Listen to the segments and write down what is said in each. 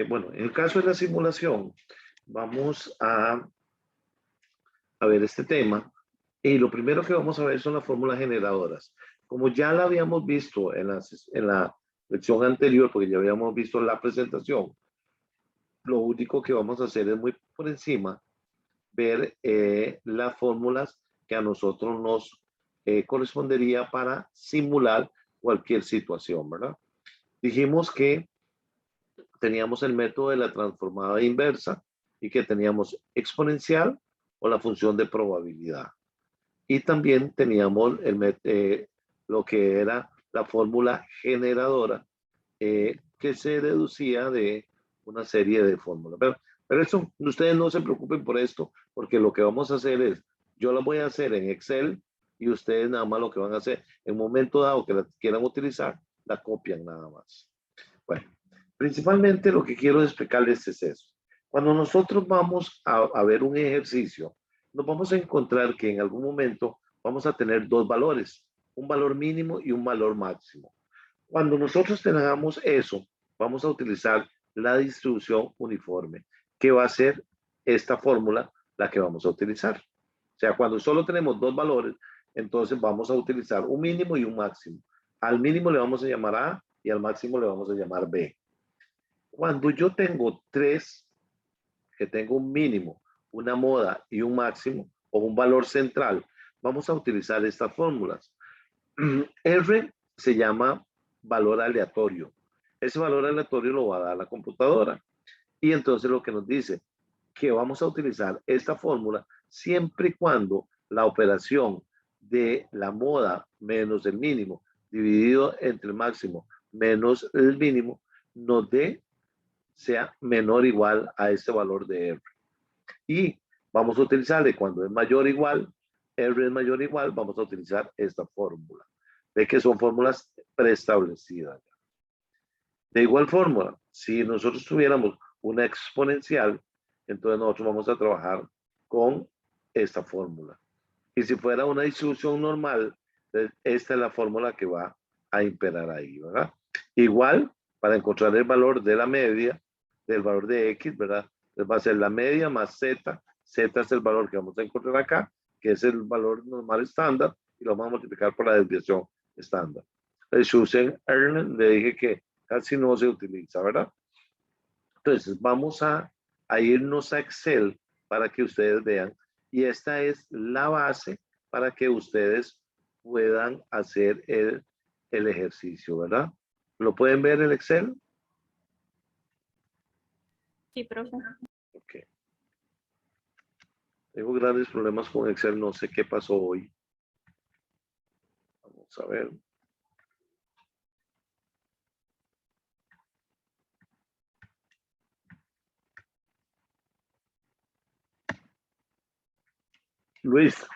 Bueno, en el caso de la simulación, vamos a ver este tema. Y lo primero que vamos a ver son las fórmulas generadoras. Como ya la habíamos visto en la lección anterior, porque ya habíamos visto la presentación, lo único que vamos a hacer es muy por encima ver las fórmulas que a nosotros nos correspondería para simular cualquier situación, ¿verdad? Dijimos que teníamos el método de la transformada inversa y que teníamos exponencial o la función de probabilidad. Y también teníamos lo que era la fórmula generadora, que se deducía de una serie de fórmulas. Pero eso, ustedes no se preocupen por esto, porque lo que vamos a hacer es, yo lo voy a hacer en Excel y ustedes nada más lo que van a hacer, en un momento dado que la quieran utilizar, la copian nada más. Bueno, principalmente lo que quiero explicarles es eso. Cuando nosotros vamos a ver un ejercicio, nos vamos a encontrar que en algún momento vamos a tener dos valores, un valor mínimo y un valor máximo. Cuando nosotros tengamos eso, vamos a utilizar la distribución uniforme, que va a ser esta fórmula la que vamos a utilizar. O sea, cuando solo tenemos dos valores, entonces vamos a utilizar un mínimo y un máximo. Al mínimo le vamos a llamar A y al máximo le vamos a llamar B. Cuando yo tengo tres, que tengo un mínimo, una moda y un máximo, o un valor central, vamos a utilizar estas fórmulas. R se llama valor aleatorio. Ese valor aleatorio lo va a dar la computadora. Y entonces lo que nos dice que vamos a utilizar esta fórmula siempre y cuando la operación de la moda menos el mínimo dividido entre el máximo menos el mínimo nos dé sea menor o igual a este valor de R. Y vamos a utilizarle cuando es mayor o igual, R es mayor o igual, vamos a utilizar esta fórmula. Ve que son fórmulas preestablecidas. De igual forma, si nosotros tuviéramos una exponencial, entonces nosotros vamos a trabajar con esta fórmula. Y si fuera una distribución normal, esta es la fórmula que va a imperar ahí, ¿verdad? Igual, para encontrar el valor de la media, del valor de X, ¿verdad? Entonces va a ser la media más Z. Z es el valor que vamos a encontrar acá, que es el valor normal estándar, y lo vamos a multiplicar por la desviación estándar. El Schussen Erlen le dije que casi no se utiliza, ¿verdad? Entonces, vamos a irnos a Excel para que ustedes vean. Y esta es la base para que ustedes puedan hacer el ejercicio, ¿verdad? ¿Lo pueden ver en Excel? Sí, profe. Ok. Tengo grandes problemas con Excel, no sé qué pasó hoy. Vamos a ver. Luis,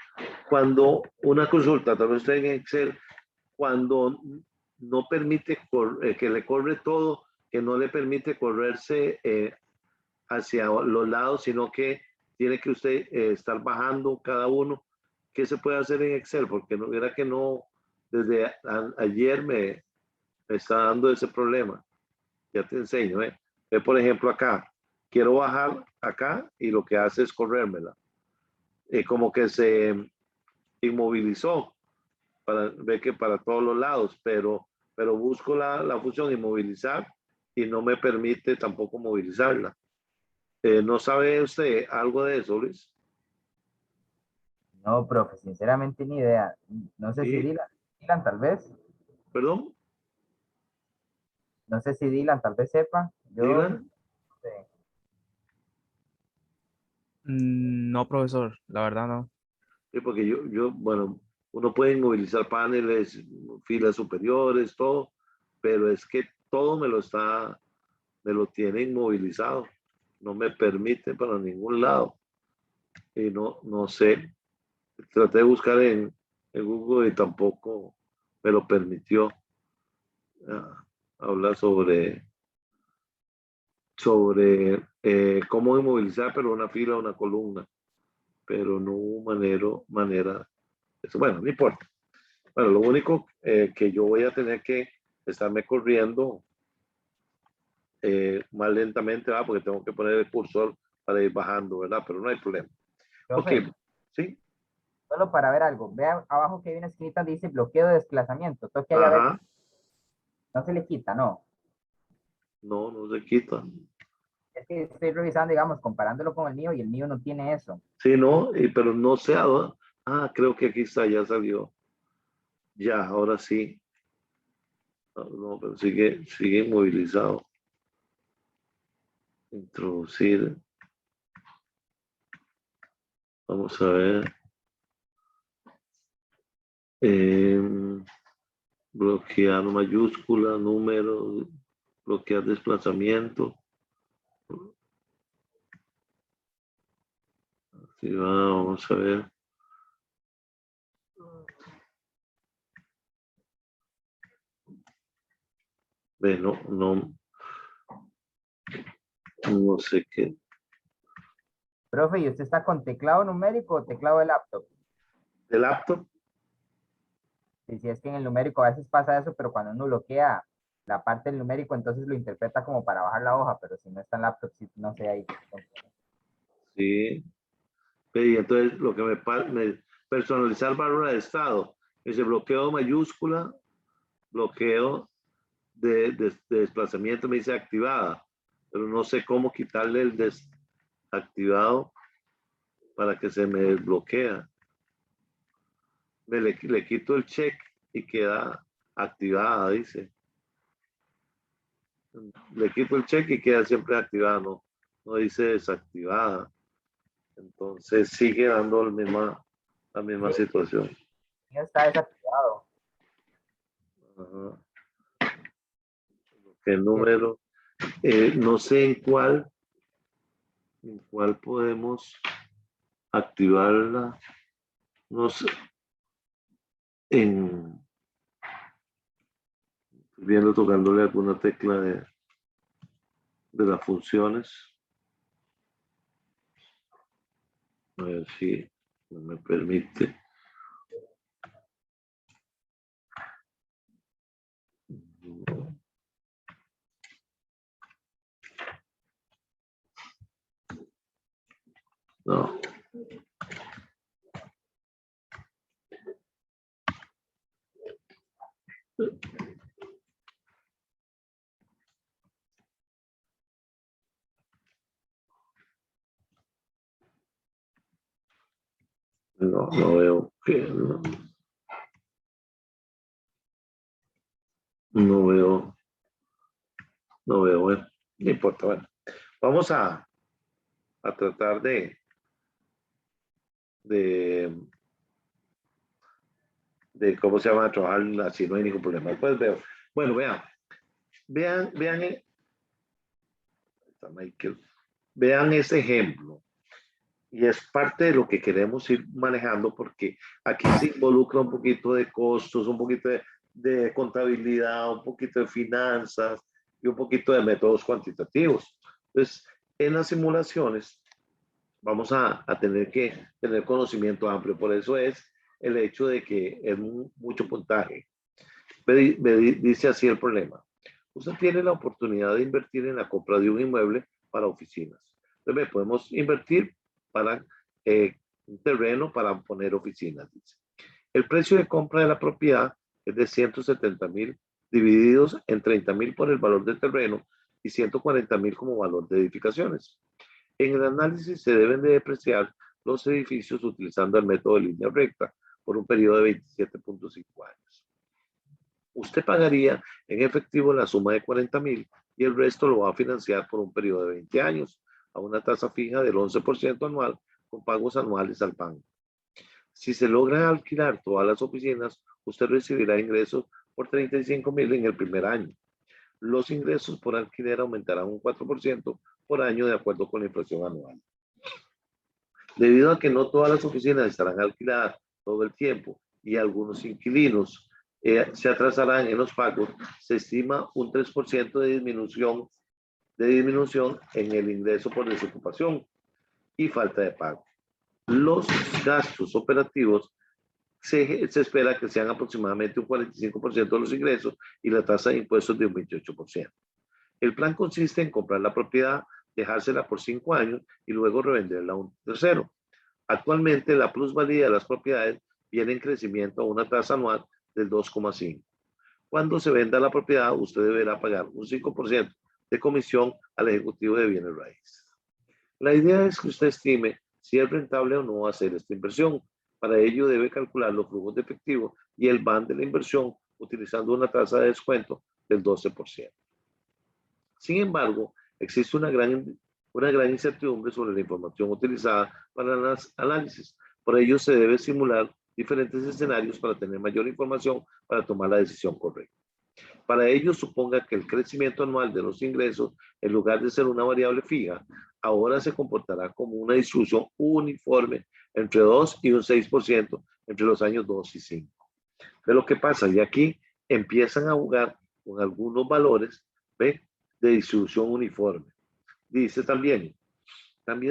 cuando una consulta, tal vez usted en Excel, cuando no permite que le corre todo, que no le permite correrse hacia los lados, sino que tiene que usted estar bajando cada uno. ¿Qué se puede hacer en Excel? Porque no era que no, desde ayer me está dando ese problema. Ya te enseño, ¿eh? Por ejemplo, acá, quiero bajar acá y lo que hace es corrérmela. Como que se inmovilizó, ve que para todos los lados, pero busco la función inmovilizar y no me permite tampoco movilizarla. ¿No sabe usted algo de eso, Luis? No, profe, sinceramente ni idea. No sé si Sí. Dylan tal vez. ¿Perdón? No sé si Dylan tal vez sepa. Yo ¿Dylan? no sé. No, profesor, la verdad no. Sí, porque bueno, uno puede inmovilizar paneles, filas superiores, todo, pero es que todo me lo tiene inmovilizado. No me permite para ningún lado. Y no sé. Traté de buscar en Google y tampoco me lo permitió. Habla sobre cómo inmovilizar, pero una fila, una columna, pero no hubo manera. Bueno, no importa. Bueno, lo único que yo voy a tener que estarme corriendo más lentamente, ¿verdad? Porque tengo que poner el cursor para ir bajando, ¿verdad? Pero no hay problema. Profe, Ok, ¿sí? solo para ver algo. Vea abajo que hay una esquinita, dice bloqueo de desplazamiento. Toque ahí a ver, Ajá. no se le quita, no. No, no se quita. Es que estoy revisando, digamos, comparándolo con el mío y el mío no tiene eso. Sí, no, pero no sé. Creo que aquí está, ya salió. Ya, ahora sí. No, pero sigue inmovilizado. Introducir. Vamos a ver. Bloquear mayúscula, número, bloquear desplazamiento. Sí, vamos a ver. Bueno, no sé qué. Profe, ¿y usted está con teclado numérico o teclado de laptop? ¿De laptop? Y si es que en el numérico a veces pasa eso, pero cuando uno bloquea la parte del numérico, entonces lo interpreta como para bajar la hoja, pero si no está en laptop, sí, no sé ahí. Sí. Y entonces lo que me personalizar barra de estado. Ese bloqueo mayúscula, bloqueo de desplazamiento me dice activada, pero no sé cómo quitarle el desactivado para que se me desbloquea. Le quito el check y queda activada, dice. Le quito el check y queda siempre activada, no dice desactivada. Entonces sigue dando la misma Sí, situación. ya está desactivado. Ajá. El Sí, número, no sé en cuál podemos activarla, no sé, viendo tocándole alguna tecla de las funciones, a ver si no me permite. No, no veo que no veo, bueno, no importa, bueno, vamos a tratar de, cómo se llama, trabajar así, no hay ningún problema. Después veo, bueno, vean, está Michael, vean ese ejemplo. Y es parte de lo que queremos ir manejando porque aquí se involucra un poquito de costos, un poquito de contabilidad, un poquito de finanzas y un poquito de métodos cuantitativos. Entonces, en las simulaciones vamos a tener que tener conocimiento amplio. Por eso es el hecho de que es mucho puntaje. Dice así el problema. Usted tiene la oportunidad de invertir en la compra de un inmueble para oficinas. Entonces, podemos invertir para un terreno para poner oficinas. Dice. El precio de compra de la propiedad es de 170,000 divididos en 30,000 por el valor del terreno y 140,000 como valor de edificaciones. En el análisis se deben de depreciar los edificios utilizando el método de línea recta por un periodo de 27.5 años. Usted pagaría en efectivo la suma de 40,000 y el resto lo va a financiar por un periodo de 20 años a una tasa fija del 11% anual con pagos anuales al banco. Si se logran alquilar todas las oficinas, usted recibirá ingresos por 35,000 en el primer año. Los ingresos por alquiler aumentarán un 4% por año de acuerdo con la inflación anual. Debido a que no todas las oficinas estarán alquiladas todo el tiempo y algunos inquilinos se atrasarán en los pagos, se estima un 3% de disminución en el ingreso por desocupación y falta de pago. Los gastos operativos se espera que sean aproximadamente un 45% de los ingresos y la tasa de impuestos de un 28%. El plan consiste en comprar la propiedad, dejársela por 5 años y luego revenderla a un tercero. Actualmente la plusvalía de las propiedades viene en crecimiento a una tasa anual del 2,5. Cuando se venda la propiedad, usted deberá pagar un 5% de comisión al ejecutivo de bienes raíces. La idea es que usted estime si es rentable o no hacer esta inversión. Para ello debe calcular los flujos de efectivo y el BAN de la inversión utilizando una tasa de descuento del 12%. Sin embargo, existe una gran incertidumbre sobre la información utilizada para el análisis. Por ello, se debe simular diferentes escenarios para tener mayor información para tomar la decisión correcta. Para ello, suponga que el crecimiento anual de los ingresos, en lugar de ser una variable fija, ahora se comportará como una distribución uniforme entre 2 y un 6% entre los años 2 y 5. ¿Ve lo que pasa? Y aquí empiezan a jugar con algunos valores, ¿ve?, de distribución uniforme. Dice también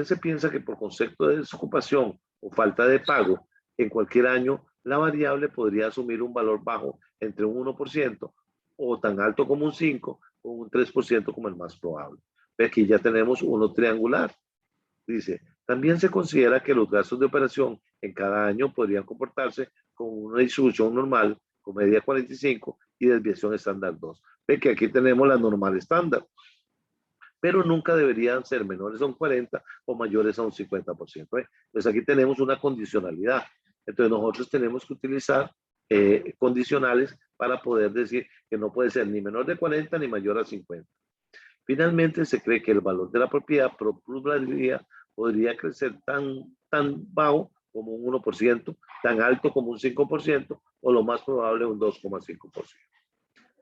se piensa que por concepto de desocupación o falta de pago, en cualquier año la variable podría asumir un valor bajo entre un 1% o tan alto como un 5% o un 3% como el más probable. Ve, aquí ya tenemos uno triangular. Dice, también se considera que los gastos de operación en cada año podrían comportarse como una distribución normal, con media 45 y desviación estándar 2. Ve que aquí tenemos la normal estándar, pero nunca deberían ser menores a un 40 o mayores a un 50%. Pues aquí tenemos una condicionalidad. Entonces nosotros tenemos que utilizar condicionales para poder decir que no puede ser ni menor de 40 ni mayor a 50. Finalmente, se cree que el valor de la propiedad por plusvalía podría crecer tan bajo como un 1%, tan alto como un 5% o lo más probable un 2,5%.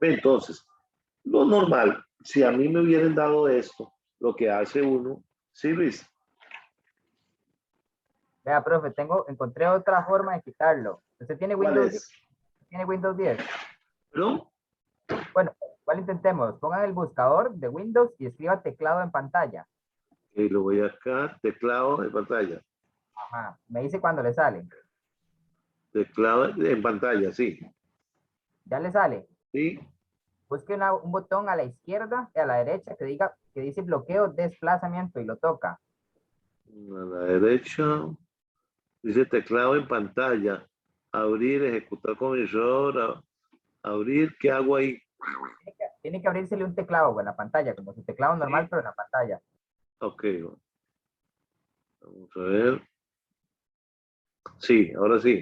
Entonces, lo normal, si a mí me hubieran dado esto, lo que hace uno, sí, Luis. Vea, profe, encontré otra forma de quitarlo. ¿Usted tiene ¿Cuál Windows 10? es? ¿Tiene Windows 10? ¿No? Bueno, ¿cuál intentemos? Pongan el buscador de Windows y escriba teclado en pantalla. Y lo voy acá, teclado en pantalla. Ajá, me dice cuando le sale. Teclado en pantalla, sí. ¿Ya le sale? Sí. Busque un botón a la izquierda y a la derecha que dice bloqueo desplazamiento y lo toca. A la derecha, dice teclado en pantalla. Abrir, ejecutar con error, abrir, ¿qué hago ahí? Tiene que abrírsele un teclado en la pantalla, como su teclado normal, Sí. pero en la pantalla. Ok. Vamos a ver. Sí, ahora sí.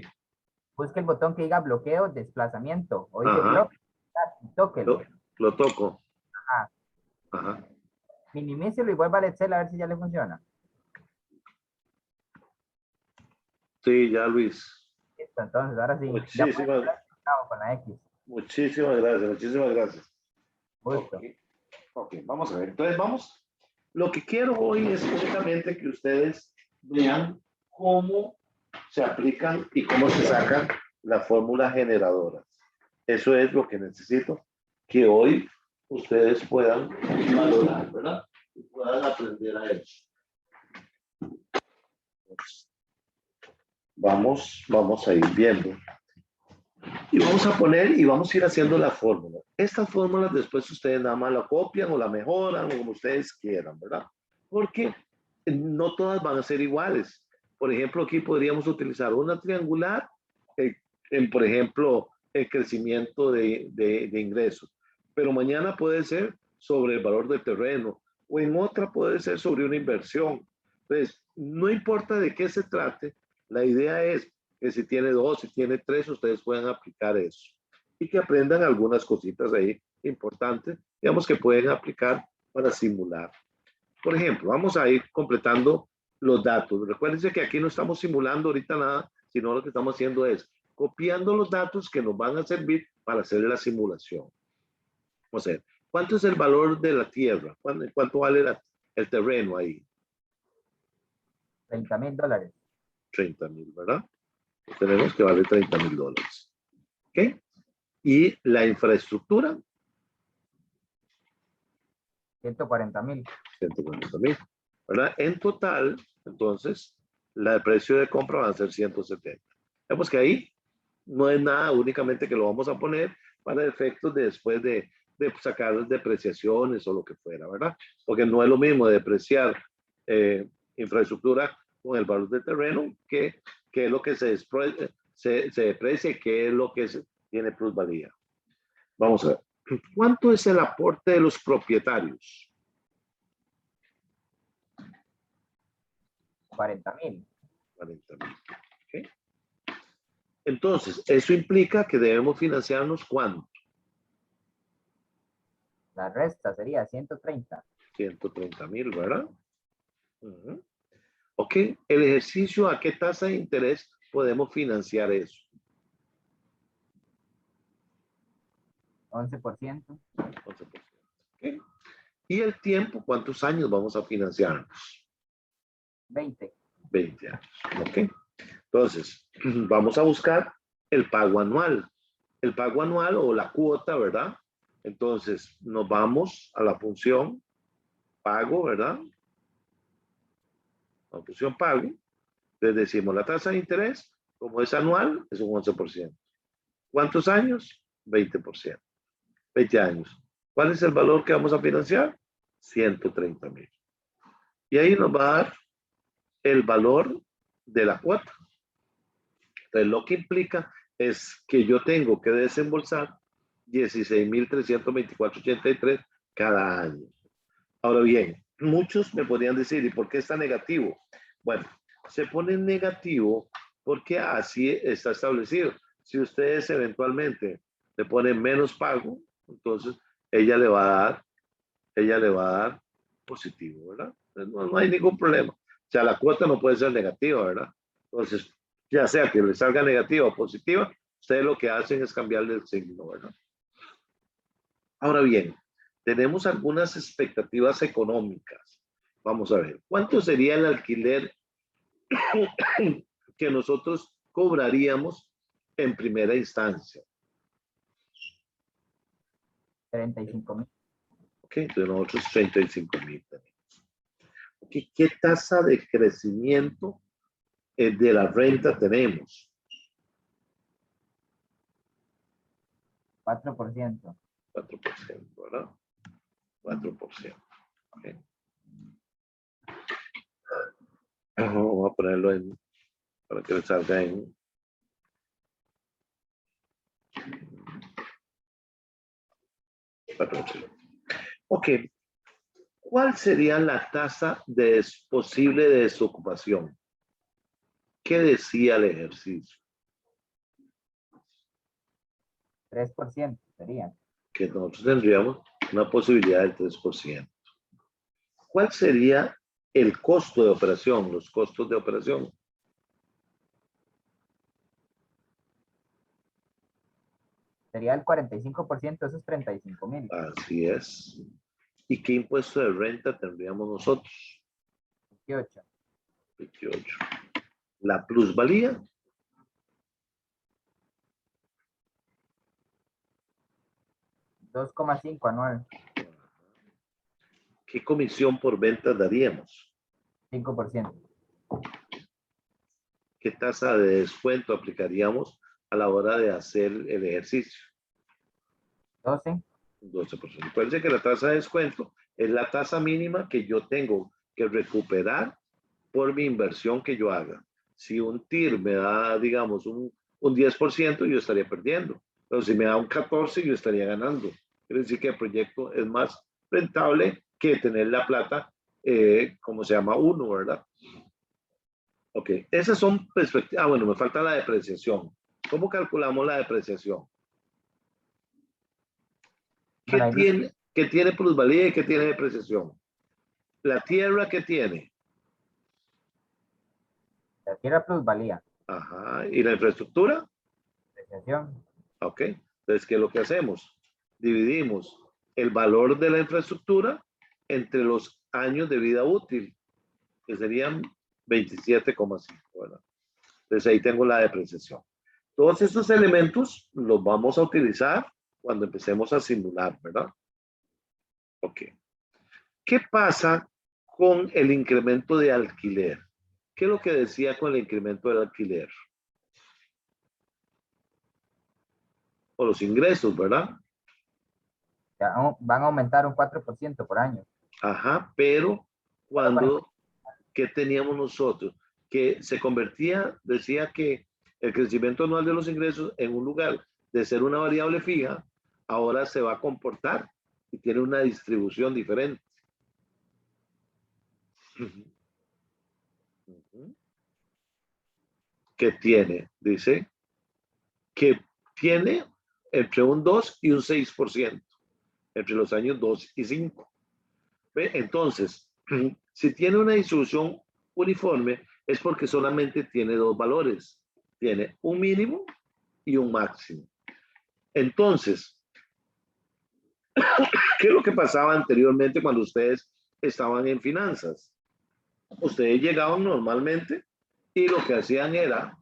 Busque el botón que diga bloqueo desplazamiento o dice Ajá. block y tóquelo. Lo toco. Ajá. Ajá. Minimícelo y vuelva al Excel a ver si ya le funciona. Sí, ya, Luis. Listo, entonces ahora sí. Ya puede Muchísimas, con la X. muchísimas gracias, muchísimas gracias. Justo. Ok, ok, vamos a ver. Entonces, vamos. Lo que quiero hoy es únicamente que ustedes vean cómo se aplican y cómo se sacan las fórmulas generadoras. Eso es lo que necesito que hoy ustedes puedan valorar, ¿verdad? Y puedan aprender a eso. Vamos a ir viendo. Y vamos a poner y vamos a ir haciendo la fórmula. Estas fórmulas después ustedes nada más la copian o la mejoran o como ustedes quieran, ¿verdad? Porque no todas van a ser iguales. Por ejemplo, aquí podríamos utilizar una triangular por ejemplo, el crecimiento de ingresos. Pero mañana puede ser sobre el valor del terreno o en otra puede ser sobre una inversión. Entonces, no importa de qué se trate, la idea es que si tiene 2, si tiene 3, ustedes puedan aplicar eso. Y que aprendan algunas cositas ahí importantes, digamos que pueden aplicar para simular. Por ejemplo, vamos a ir completando los datos. Recuérdense que aquí no estamos simulando ahorita nada, sino lo que estamos haciendo es copiando los datos que nos van a servir para hacer la simulación. Vamos a ver, ¿cuánto es el valor de la tierra? ¿Cuánto vale el terreno ahí? $30,000. 30,000, ¿verdad? Tenemos que vale $30,000. ¿Ok? Y la infraestructura. 140,000. 140,000, ¿verdad? En total, entonces, el precio de compra va a ser 170. Vemos que ahí no es nada, únicamente que lo vamos a poner para efectos de después de de sacar depreciaciones o lo que fuera, ¿verdad? Porque no es lo mismo depreciar infraestructura con el valor del terreno que es lo que se deprecia y que es lo que tiene plusvalía. Vamos a ver. ¿Cuánto es el aporte de los propietarios? 40,000. 40,000. ¿Okay? Entonces, eso implica que debemos financiarnos ¿cuánto? La resta sería 130. 130,000, ¿verdad? Ok, el ejercicio, ¿a qué tasa de interés podemos financiar eso? 11%. 11%. ¿Okay? ¿Y el tiempo? ¿Cuántos años vamos a financiarnos? 20. 20 años. ¿Ok? Entonces, vamos a buscar el pago anual. El pago anual o la cuota, ¿verdad? Entonces, nos vamos a la función pago, ¿verdad? La función pago. Les decimos la tasa de interés, como es anual, es un 11%. ¿Cuántos años? 20%. 20 años. ¿Cuál es el valor que vamos a financiar? 130,000. Y ahí nos va a dar el valor de la cuota. Entonces, lo que implica es que yo tengo que desembolsar 16,324.83 cada año. Ahora bien, muchos me podrían decir, ¿y por qué está negativo? Bueno, se pone negativo porque así está establecido. Si ustedes eventualmente le ponen menos pago, entonces ella le va a dar positivo, ¿verdad? No hay ningún problema. O sea, la cuota no puede ser negativa, ¿verdad? Entonces, ya sea que le salga negativa o positiva, ustedes lo que hacen es cambiarle el signo, ¿verdad? Ahora bien, tenemos algunas expectativas económicas. Vamos a ver, ¿cuánto sería el alquiler que nosotros cobraríamos en primera instancia? 35,000. Ok, entonces nosotros 35,000 tenemos. Okay, ¿qué tasa de crecimiento de la renta tenemos? 4%. 4%, ¿verdad? 4%. Okay. Vamos a ponerlo para que le salga en... Ok, ¿cuál sería la tasa de posible desocupación? ¿Qué decía el ejercicio? 3% sería. Que nosotros tendríamos una posibilidad del 3%. ¿Cuál sería el costo de operación, los costos de operación? Sería el 45%, esos 35,000. Así es. ¿Y qué impuesto de renta tendríamos nosotros? 28. 28. La plusvalía. 2,5 anual. ¿Qué comisión por venta daríamos? 5%. ¿Qué tasa de descuento aplicaríamos a la hora de hacer el ejercicio? 12. 12%. Acuérdense que la tasa de descuento es la tasa mínima que yo tengo que recuperar por mi inversión que yo haga. Si un TIR me da, digamos, un 10%, yo estaría perdiendo. Pero si me da un 14%, yo estaría ganando. Quiere decir que el proyecto es más rentable que tener la plata, como se llama uno, ¿verdad? Ok, esas son perspectivas. Ah, bueno, me falta la depreciación. ¿Cómo calculamos la depreciación? Bueno, ¿Qué tiene plusvalía y qué tiene depreciación? La tierra, ¿qué tiene? la tierra plusvalía. Ajá. ¿Y la infraestructura? Depreciación. Ok. Entonces, ¿qué es lo que hacemos? Dividimos el valor de la infraestructura entre los años de vida útil, que serían 27,5, ¿verdad? Entonces, ahí tengo la depreciación. Todos estos elementos los vamos a utilizar cuando empecemos a simular, ¿verdad? Ok. ¿Qué pasa con el incremento de alquiler? ¿Qué es lo que decía con el incremento del alquiler? O los ingresos, ¿verdad? van a aumentar un 4% por año. Ajá, pero cuando, ¿qué teníamos nosotros? Que se convertía, decía que el crecimiento anual de los ingresos en un lugar de ser una variable fija, ahora se va a comportar y tiene una distribución diferente. ¿Qué tiene? Dice que tiene entre un 2 y un 6% entre los años 2 y 5. ¿Ve? Entonces, si tiene una distribución uniforme, es porque solamente tiene dos valores. Tiene un mínimo y un máximo. Entonces, ¿qué es lo que pasaba anteriormente cuando ustedes estaban en finanzas? Ustedes llegaban normalmente y lo que hacían era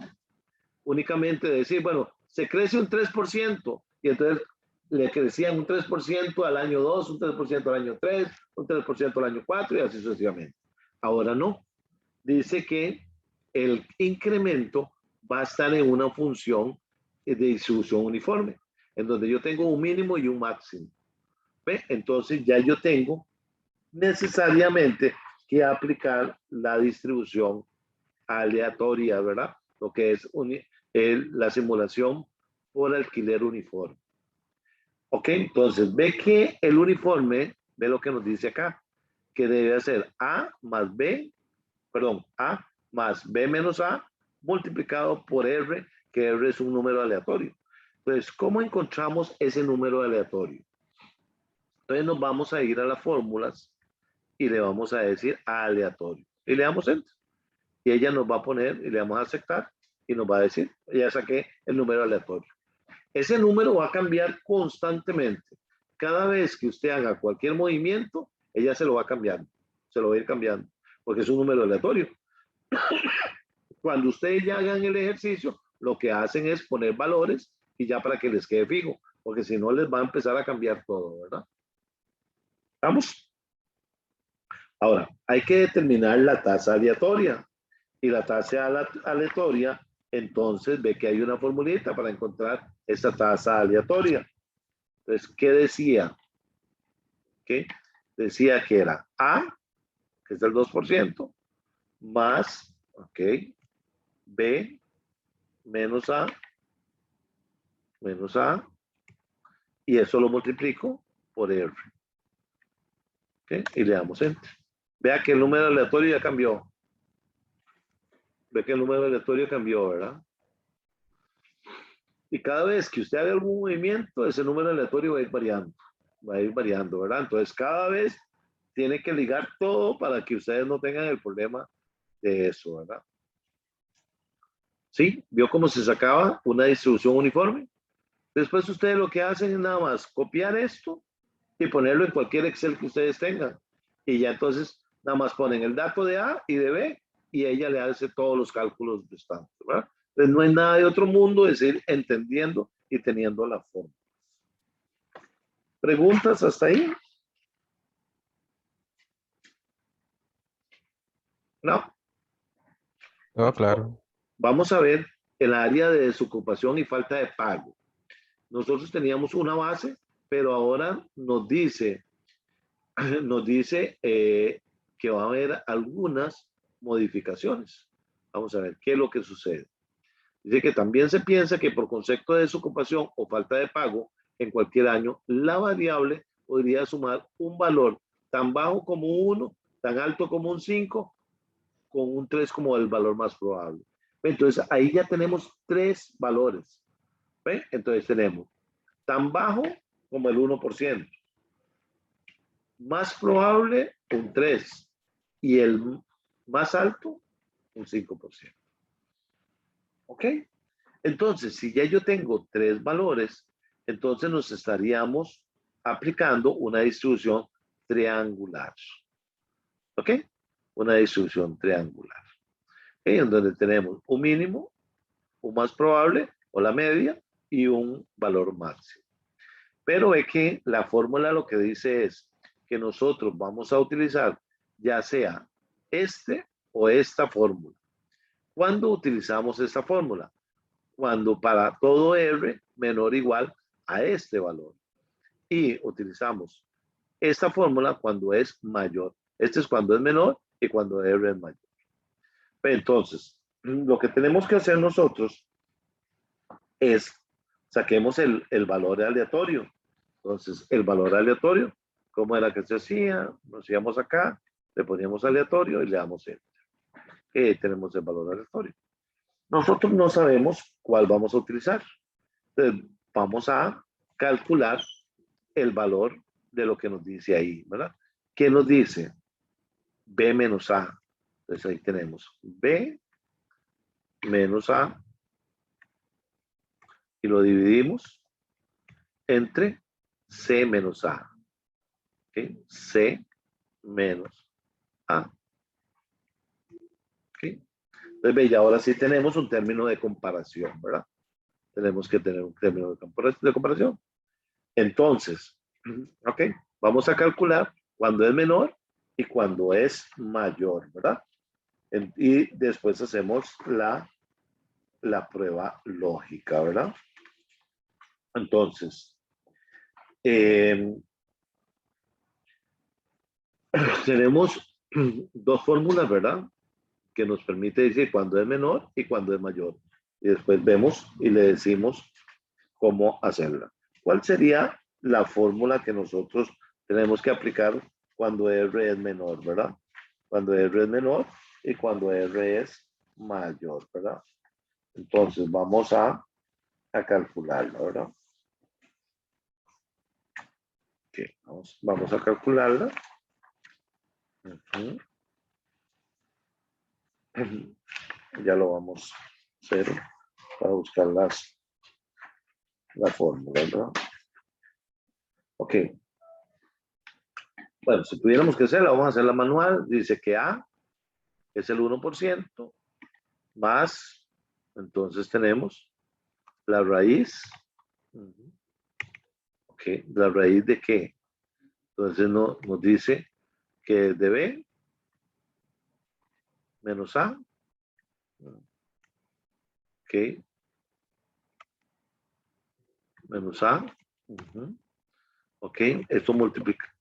únicamente decir, bueno, se crece un 3% y entonces le crecían un 3% al año 2, un 3% al año 3, un 3% al año 4 y así sucesivamente. Ahora no. Dice que el incremento va a estar en una función de distribución uniforme, en donde yo tengo un mínimo y un máximo. ¿Ve? Entonces ya yo tengo necesariamente que aplicar la distribución aleatoria, ¿verdad? Lo que es la simulación por alquiler uniforme. Ok, entonces ve que el uniforme, ve lo que nos dice acá, que debe ser A más B, perdón, A más B menos A multiplicado por R, que R es un número aleatorio. Entonces, ¿cómo encontramos ese número aleatorio? Entonces nos vamos a ir a las fórmulas y le vamos a decir aleatorio. Y le damos enter. Y ella nos va a poner y le vamos a aceptar y nos va a decir, ya saqué el número aleatorio. Ese número va a cambiar constantemente. Cada vez que usted haga cualquier movimiento, ella se lo va cambiando, se lo va a ir cambiando, porque es un número aleatorio. Cuando ustedes ya hagan el ejercicio, lo que hacen es poner valores y ya para que les quede fijo, porque si no les va a empezar a cambiar todo, ¿verdad? ¿Vamos? Ahora, hay que determinar la tasa aleatoria. Y la tasa aleatoria, entonces ve que hay una formulita para encontrar esta tasa aleatoria. Entonces, ¿qué decía? ¿Qué? Decía que era A, que es el 2%, más, ok, B menos A, y eso lo multiplico por R. ¿Okay? Y le damos enter. Vea que el número aleatorio ya cambió. Ve que el número aleatorio cambió, ¿verdad? Y cada vez que usted haga algún movimiento, ese número aleatorio va a ir variando. Va a ir variando, ¿verdad? Entonces, cada vez tiene que ligar todo para que ustedes no tengan el problema de eso, ¿verdad? ¿Sí? ¿Vio cómo se sacaba una distribución uniforme? Después ustedes lo que hacen es nada más copiar esto y ponerlo en cualquier Excel que ustedes tengan. Y ya entonces nada más ponen el dato de A y de B y ella le hace todos los cálculos restantes, ¿verdad? Entonces no hay nada de otro mundo, es ir entendiendo y teniendo la forma. ¿Preguntas hasta ahí? No. No, claro. Vamos a ver el área de desocupación y falta de pago. Nosotros teníamos una base, pero ahora nos dice que va a haber algunas modificaciones. Vamos a ver qué es lo que sucede. Dice que también se piensa que por concepto de desocupación o falta de pago en cualquier año, la variable podría sumar un valor tan bajo como 1, tan alto como un 5, con un 3 como el valor más probable. Entonces ahí ya tenemos 3 valores. ¿Ve? Entonces tenemos tan bajo como el 1%, más probable un 3 y el más alto un 5%. ¿Ok? Entonces, si ya yo tengo 3 valores, entonces nos estaríamos aplicando una distribución triangular. ¿Ok? Una distribución triangular. ¿Okay? En donde tenemos un mínimo, un más probable o la media y un valor máximo. Pero ve que la fórmula lo que dice es que nosotros vamos a utilizar ya sea este o esta fórmula. ¿Cuándo utilizamos esta fórmula? Cuando para todo R menor o igual a este valor. Y utilizamos esta fórmula cuando es mayor. Este es cuando es menor y cuando R es mayor. Entonces, lo que tenemos que hacer nosotros es saquemos el valor aleatorio. Entonces, el valor aleatorio, ¿cómo era que se hacía? Nos íbamos acá, le poníamos aleatorio y le damos Enter. Tenemos el valor aleatorio. Nosotros no sabemos cuál vamos a utilizar. Entonces, vamos a calcular el valor de lo que nos dice ahí, ¿verdad? ¿Qué nos dice? B menos A. Entonces ahí tenemos B menos A y lo dividimos entre C menos A. ¿Okay? C menos A. ¿Okay? Entonces, ve, y ahora sí tenemos un término de comparación, ¿verdad? Tenemos que tener un término de comparación. Entonces, ok, vamos a calcular cuando es menor y cuando es mayor, ¿verdad? Y después hacemos la prueba lógica, ¿verdad? Entonces, tenemos dos fórmulas, ¿verdad? Que nos permite decir cuándo es menor y cuándo es mayor. Y después vemos y le decimos cómo hacerla. ¿Cuál sería la fórmula que nosotros tenemos que aplicar cuando R es menor, ¿verdad? Cuando R es menor y cuando R es mayor, ¿verdad? Entonces vamos a calcularla, ¿verdad? Okay, vamos a calcularla. Ya lo vamos a hacer para buscar la fórmula, ¿verdad? Ok. Bueno, si tuviéramos que hacerla, vamos a hacerla manual. Dice que A es el 1% más, entonces tenemos la raíz. Ok, ¿la raíz de qué? Entonces nos dice que es de B menos A. Ok. Menos A. Ok, esto multiplica.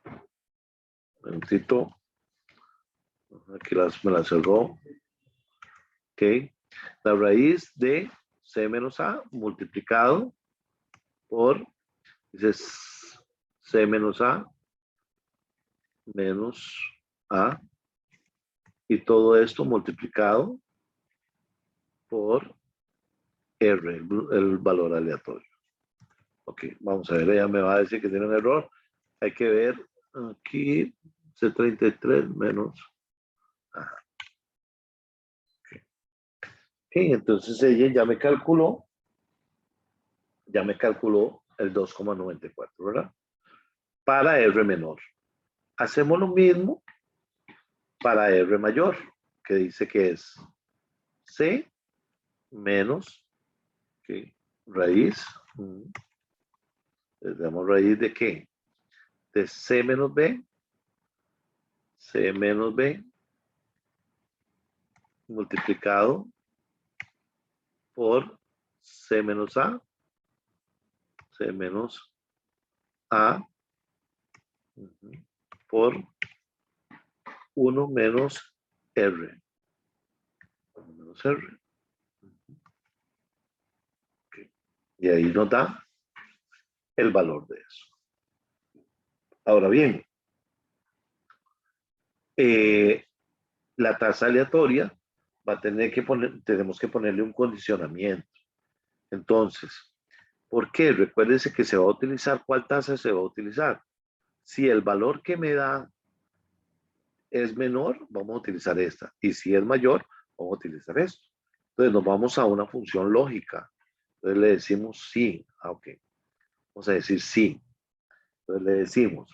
Un momentito. Aquí me la cerró. Ok. La raíz de C menos A multiplicado por, dice C menos A menos A. Y todo esto multiplicado por R, el valor aleatorio. Ok, vamos a ver, ella me va a decir que tiene un error. Hay que ver aquí, C33 menos. Ajá. Okay. Ok, entonces ella ya me calculó el 2,94, ¿verdad? Para R menor. Hacemos lo mismo para R mayor, que dice que es C menos, okay, raíz. Le damos raíz de qué? De C menos B. C menos B multiplicado por C menos A. C menos A por 1 menos R. 1 menos R. Okay. Y ahí nos da el valor de eso. Ahora bien, la tasa aleatoria va a tener que tenemos que ponerle un condicionamiento. Entonces, ¿por qué? Recuérdense que se va a utilizar, ¿cuál tasa se va a utilizar? Si el valor que me da es menor, vamos a utilizar esta. Y si es mayor, vamos a utilizar esto. Entonces nos vamos a una función lógica. Entonces le decimos sí. Ok. Vamos a decir sí. Entonces le decimos,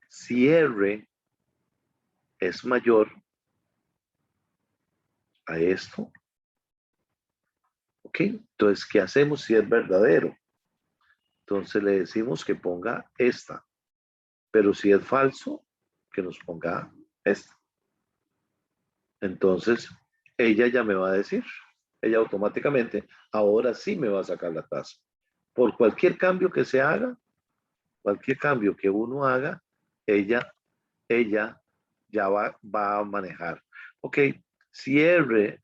si R es mayor a esto, ok, entonces, ¿qué hacemos si es verdadero? Entonces le decimos que ponga esta, pero si es falso, que nos ponga esta. Entonces, ella ya me va a decir, ella automáticamente, ahora sí me va a sacar la tasa. Por cualquier cambio que se haga, cualquier cambio que uno haga, ella ya va a manejar. Ok, si R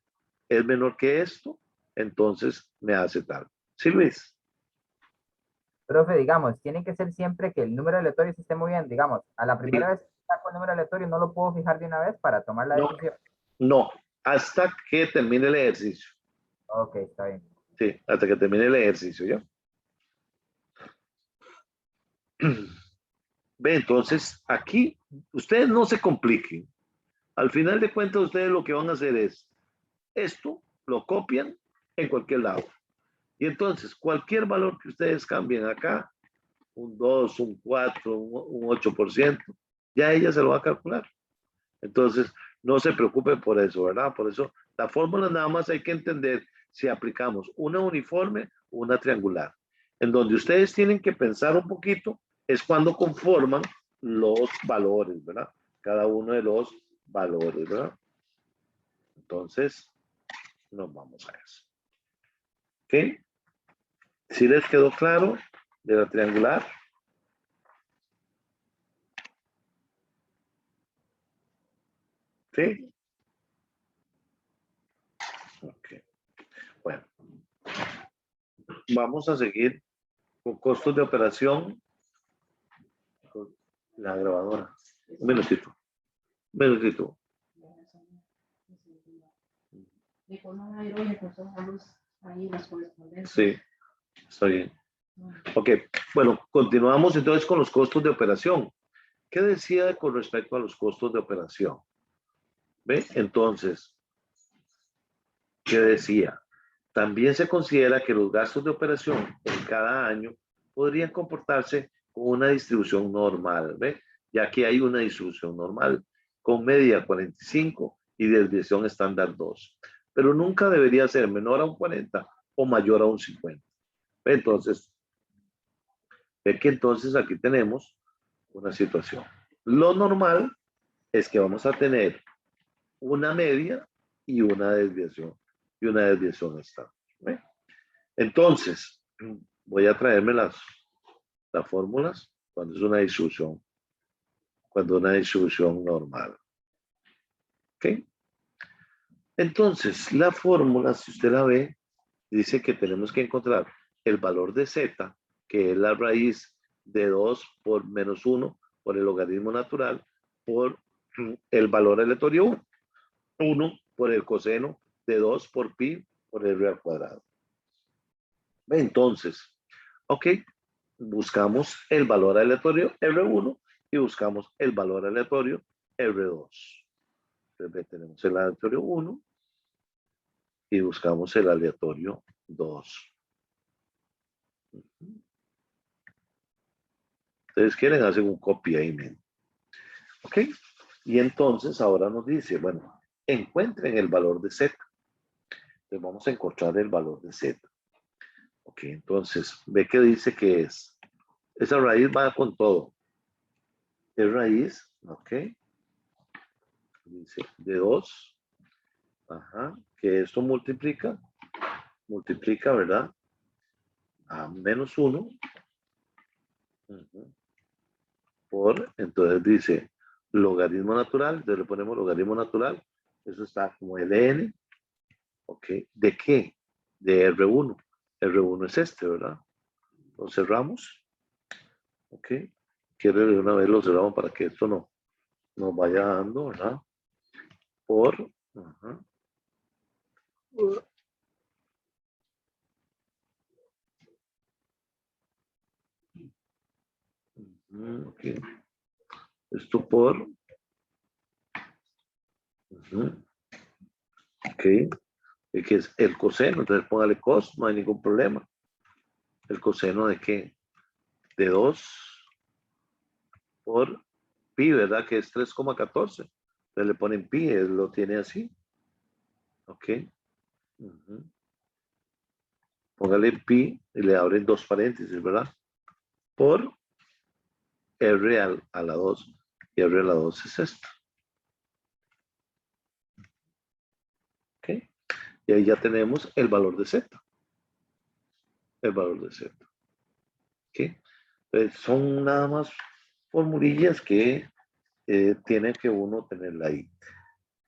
es menor que esto, entonces me hace tal. ¿Sí, Luis? Profe, digamos, tiene que ser siempre que el número aleatorio se esté moviendo. Digamos, a la Sí. primera vez que saco el número aleatorio, no lo puedo fijar de una vez para tomar la No, decisión. no, hasta que termine el ejercicio. Ok, está bien. Sí, hasta que termine el ejercicio, ¿ya? Ve, entonces, aquí, ustedes no se compliquen. Al final de cuentas, ustedes lo que van a hacer es, esto lo copian en cualquier lado. Y entonces, cualquier valor que ustedes cambien acá, un 2, un 4, un 8%, ya ella se lo va a calcular. Entonces, no se preocupen por eso, ¿verdad? Por eso, la fórmula nada más hay que entender si aplicamos una uniforme o una triangular. En donde ustedes tienen que pensar un poquito es cuando conforman los valores, ¿verdad? Cada uno de los valores, ¿verdad? Entonces, nos vamos a eso. ¿Ok? ¿Sí les quedó claro de la triangular? ¿Sí? Ok. Bueno, vamos a seguir con costos de operación con la grabadora. Un minutito. Un minutito. De forma mayor, entonces vamos ahí las correspondencias. Sí, está bien. Ok, bueno, continuamos entonces con los costos de operación. ¿Qué decía con respecto a los costos de operación? ¿Ve? Entonces, ¿qué decía? También se considera que los gastos de operación en cada año podrían comportarse con una distribución normal, ¿ve? Ya que hay una distribución normal con media 45 y desviación estándar 2. Pero nunca debería ser menor a un 40 o mayor a un 50. ¿Ve? Entonces, ve que entonces aquí tenemos una situación. Lo normal es que vamos a tener una media y una desviación estándar. ¿Ve? Entonces, voy a traerme las fórmulas cuando es una distribución, normal. ¿Ok? Entonces, la fórmula, si usted la ve, dice que tenemos que encontrar el valor de z, que es la raíz de 2 por menos 1 por el logaritmo natural, por el valor aleatorio 1. 1 por el coseno de 2 por pi por r al cuadrado. Entonces, ok, buscamos el valor aleatorio R1 y buscamos el valor aleatorio R2. Entonces tenemos el aleatorio 1 y buscamos el aleatorio 2. Ustedes quieren hacer un copy ahí mismo. ¿Ok? Y entonces ahora nos dice, bueno, encuentren el valor de Z. Entonces vamos a encontrar el valor de Z. Ok, entonces, ve que dice que es. Esa raíz va con todo. Es raíz, ok. Dice de 2. Ajá, que esto multiplica, ¿verdad? A menos 1. Por, entonces dice logaritmo natural, entonces le ponemos logaritmo natural, eso está como ln, ok, ¿de qué? De R1, R1 es este, ¿verdad? Lo cerramos, ok, quiero de una vez lo cerramos para que esto no nos vaya dando, ¿verdad? Por, ajá. Okay. Esto por, ok, que es el coseno, entonces póngale cos, no hay ningún problema. ¿El coseno de qué? De 2 por pi, ¿verdad? Que es 3,14. Entonces le ponen pi, él lo tiene así. Ok. Póngale pi y le abren dos paréntesis, ¿verdad? Por r a la 2. Y r a la 2 es esto. Ok. Y ahí ya tenemos el valor de Z. El valor de Z. ¿Ok? Entonces, son nada más formulillas que tiene que uno tenerla ahí.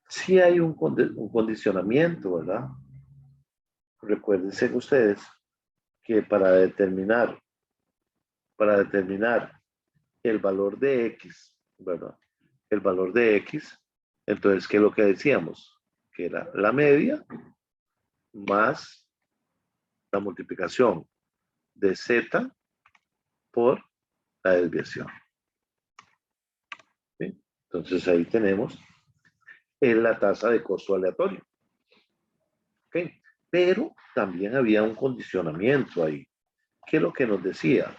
Sí hay un condicionamiento, ¿verdad? Recuérdense ustedes que para determinar el valor de X, ¿verdad? El valor de X, entonces, ¿qué es lo que decíamos? Que era la media más la multiplicación de Z por la desviación. ¿Sí? Entonces, ahí tenemos la tasa de costo aleatorio. ¿Ok? Pero también había un condicionamiento ahí. ¿Qué es lo que nos decía?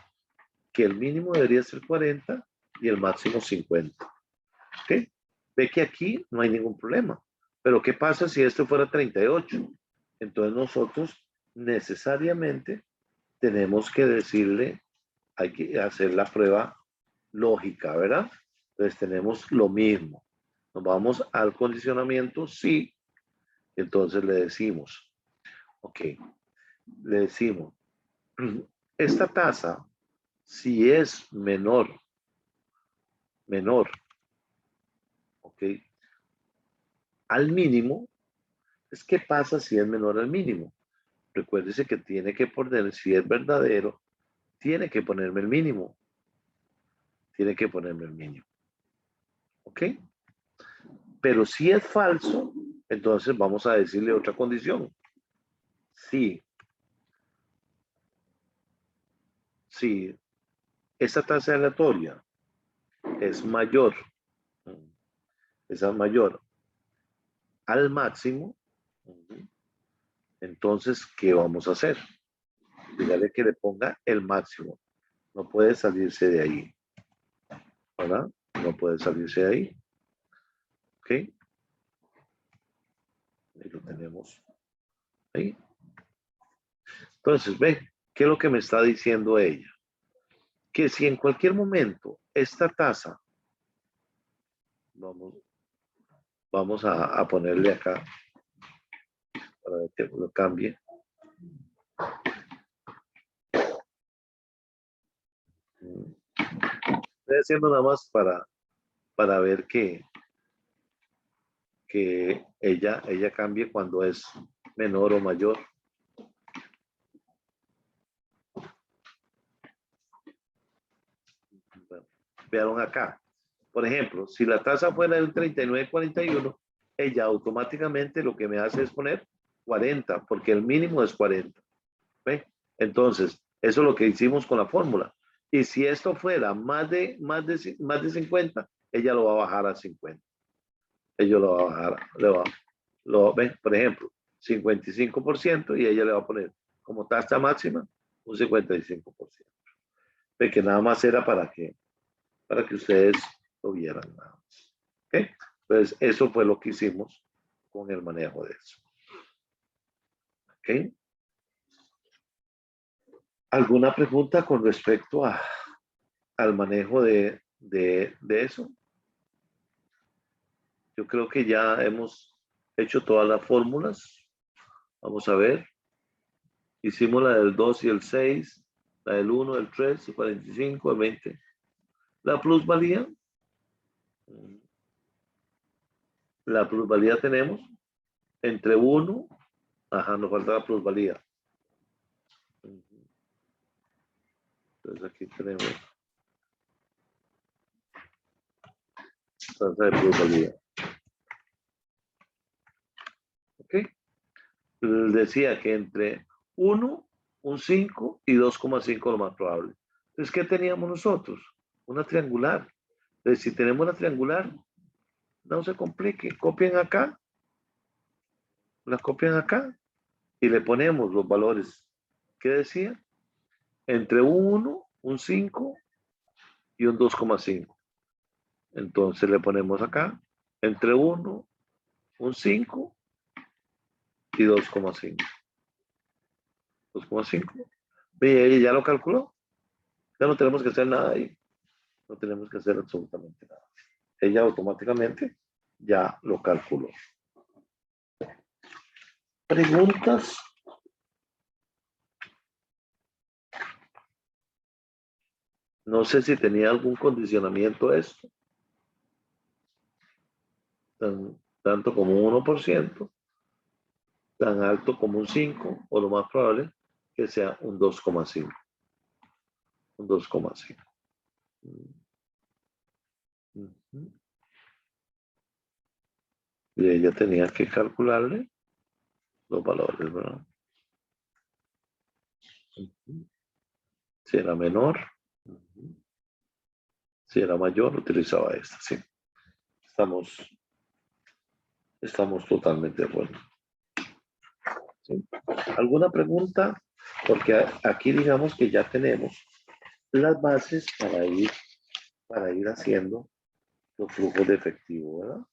Que el mínimo debería ser 40 y el máximo 50. ¿Ok? Ve que aquí no hay ningún problema. Pero ¿qué pasa si esto fuera 38? Entonces nosotros necesariamente tenemos que decirle, hay que hacer la prueba lógica, ¿verdad? Entonces tenemos lo mismo. Nos vamos al condicionamiento, sí. Entonces le decimos, ok, le decimos, esta tasa, si es menor, ok, al mínimo, es ¿qué pasa si es menor al mínimo? Recuérdese que tiene que poner, si es verdadero, tiene que ponerme el mínimo. Tiene que ponerme el mínimo. ¿Ok? Pero si es falso, entonces vamos a decirle otra condición. Si esta tasa aleatoria es mayor al máximo, entonces, ¿qué vamos a hacer? Dígale que le ponga el máximo. No puede salirse de ahí. ¿Verdad? No puede salirse de ahí. ¿Ok? Ahí lo tenemos. Ahí. Entonces, ve, ¿qué es lo que me está diciendo ella? Que si en cualquier momento esta tasa, vamos a ponerle acá, para que lo cambie. Estoy haciendo nada más para ver que ella cambie cuando es menor o mayor. Bueno, vean acá. Por ejemplo, si la tasa fuera de un 39,41, ella automáticamente lo que me hace es poner 40, porque el mínimo es 40. ¿Ve? Entonces, eso es lo que hicimos con la fórmula. Y si esto fuera más de 50, ella lo va a bajar a 50. Ella lo va a bajar, ¿ven? Por ejemplo, 55% y ella le va a poner como tasa máxima un 55%. Ve que nada más era para que ustedes lo vieran nada más. ¿Okay? Entonces, eso fue lo que hicimos con el manejo de eso. ¿Ok? ¿Alguna pregunta con respecto al manejo de eso? Yo creo que ya hemos hecho todas las fórmulas. Vamos a ver. Hicimos la del 2 y el 6, la del 1, el 3, el 45, el 20. La plusvalía. La plusvalía tenemos entre 1, nos falta la plusvalía. Entonces aquí tenemos tasa de plusvalía. ¿Ok? Decía que entre 1, un 5 y 2,5 lo más probable. Entonces, ¿qué teníamos nosotros? Una triangular. Entonces, si tenemos una triangular, no se complique. Copien acá. La copian acá y le ponemos los valores. ¿Qué decía? Entre un 1, un 5 y un 2,5. Entonces le ponemos acá entre 1, un 5 y 2,5. 2,5. Ve, ya lo calculó. Ya no tenemos que hacer nada ahí. No tenemos que hacer absolutamente nada. Ella automáticamente ya lo calculó. ¿Preguntas? No sé si tenía algún condicionamiento esto. Tanto como un 1%, tan alto como un 5%, o lo más probable que sea un 2,5. Un 2,5. Y ella tenía que calcularle los valores, ¿verdad? Si era menor, si era mayor, utilizaba esta, sí. Estamos totalmente de acuerdo. ¿Sí? ¿Alguna pregunta? Porque aquí digamos que ya tenemos las bases para ir haciendo los flujos de efectivo, ¿verdad?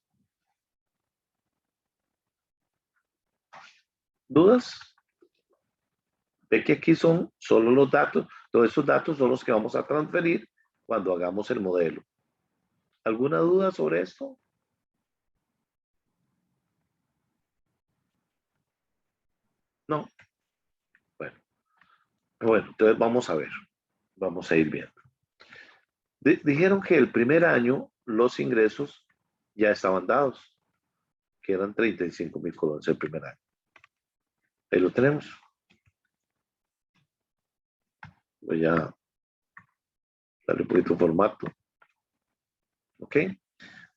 ¿Dudas? Ve que aquí son solo los datos, todos esos datos son los que vamos a transferir cuando hagamos el modelo. ¿Alguna duda sobre esto? No. Bueno, entonces vamos a ver, vamos a ir viendo. Dijeron que el primer año los ingresos ya estaban dados, que eran 35,000 colones el primer año. Ahí lo tenemos. Voy a darle un poquito de formato. ¿Ok?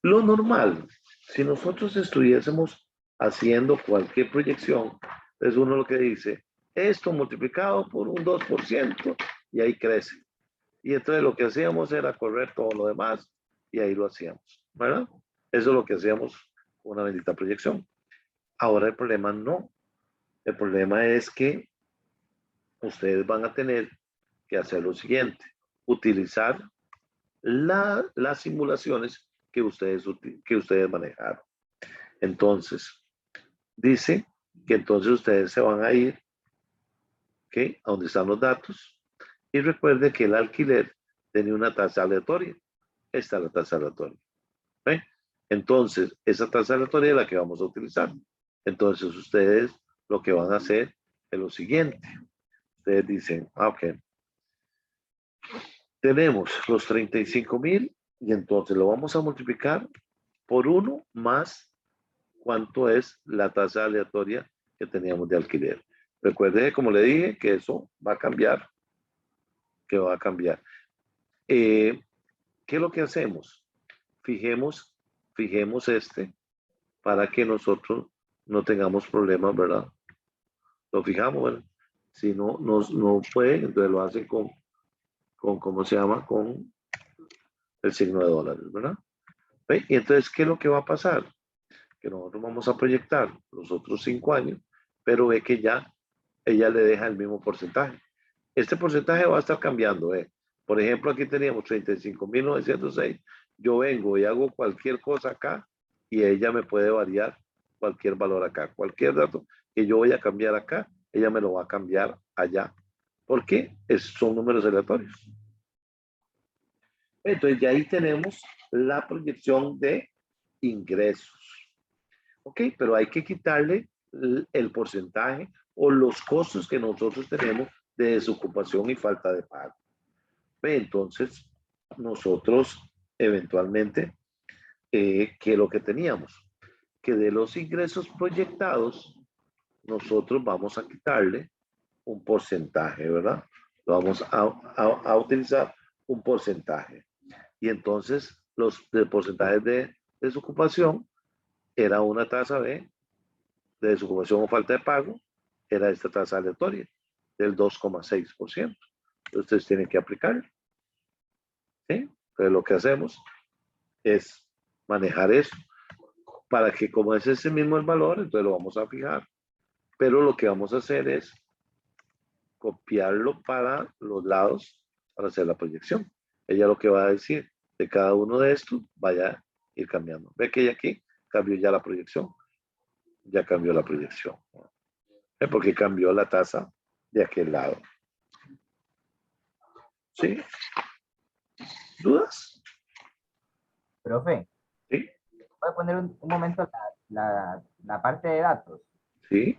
Lo normal, si nosotros estuviésemos haciendo cualquier proyección, es uno lo que dice, esto multiplicado por un 2% y ahí crece. Y entonces lo que hacíamos era correr todo lo demás y ahí lo hacíamos, ¿verdad? Eso es lo que hacíamos con una bendita proyección. Ahora el problema no. El problema es que ustedes van a tener que hacer lo siguiente, utilizar las simulaciones que ustedes manejaron. Entonces, dice que entonces ustedes se van a ir, ¿ok? A donde están los datos. Y recuerde que el alquiler tenía una tasa aleatoria. Esta es la tasa aleatoria. ¿Ve? Entonces, esa tasa aleatoria es la que vamos a utilizar. Entonces, ustedes lo que van a hacer es lo siguiente. Ustedes dicen, ok, tenemos los 35,000 y entonces lo vamos a multiplicar por 1 más cuánto es la tasa aleatoria que teníamos de alquiler. Recuerde, como le dije, que eso va a cambiar, que va a cambiar. ¿Qué es lo que hacemos? Fijemos este para que nosotros no tengamos problemas, ¿verdad? Lo fijamos, ¿verdad? Si no pueden, entonces lo hacen con ¿cómo se llama? Con el signo de dólares, ¿verdad? ¿Ve? Y entonces, ¿qué es lo que va a pasar? Que nosotros vamos a proyectar los otros 5 años, pero ve que ya ella le deja el mismo porcentaje. Este porcentaje va a estar cambiando. Por ejemplo, aquí teníamos 35,906. Yo vengo y hago cualquier cosa acá y ella me puede variar cualquier valor acá. Cualquier dato que yo voy a cambiar acá, ella me lo va a cambiar allá. ¿Por qué? Son números aleatorios. Entonces, ya ahí tenemos la proyección de ingresos. Ok, pero hay que quitarle el porcentaje o los costos que nosotros tenemos de desocupación y falta de pago. Entonces, nosotros eventualmente, ¿qué es lo que teníamos? Que de los ingresos proyectados, nosotros vamos a quitarle un porcentaje, ¿verdad? Vamos a utilizar un porcentaje. Y entonces, los porcentajes de desocupación era una tasa de desocupación o falta de pago, era esta tasa aleatoria del 2,6%. Ustedes tienen que aplicarlo. ¿Sí? Entonces lo que hacemos es manejar eso para que como es ese mismo el valor, entonces lo vamos a fijar. Pero lo que vamos a hacer es copiarlo para los lados para hacer la proyección. Ella lo que va a decir de cada uno de estos vaya a ir cambiando. Ve que ella aquí cambió ya la proyección. Ya cambió la proyección. Porque cambió la tasa de aquel lado. ¿Sí? ¿Dudas? Profe, Sí. voy a poner un momento la parte de datos. Sí.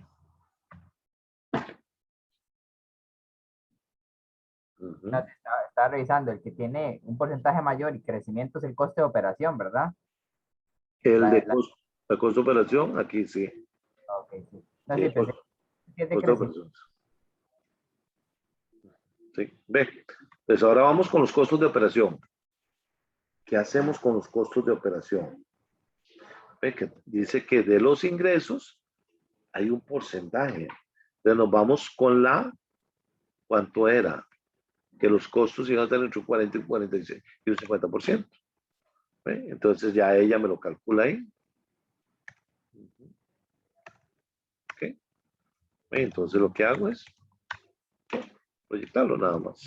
Ujú. No, estaba revisando, el que tiene un porcentaje mayor y crecimiento es el coste de operación, ¿verdad? El de La- costo, la costo de operación, aquí sí. ok, sí. No, Sí, sí, pensé que es de costo de crecimiento. operación. Sí, ve. Pues ahora vamos con los costos de operación. ¿Qué hacemos con los costos de operación? Ve que dice que de los ingresos hay un porcentaje. Entonces nos vamos con ¿cuánto era? Que los costos iban a estar entre un 40 y un 46 y un 50%. ¿Ve? Entonces ya ella me lo calcula ahí. ¿Ok? ¿Ve? Entonces lo que hago es proyectarlo nada más.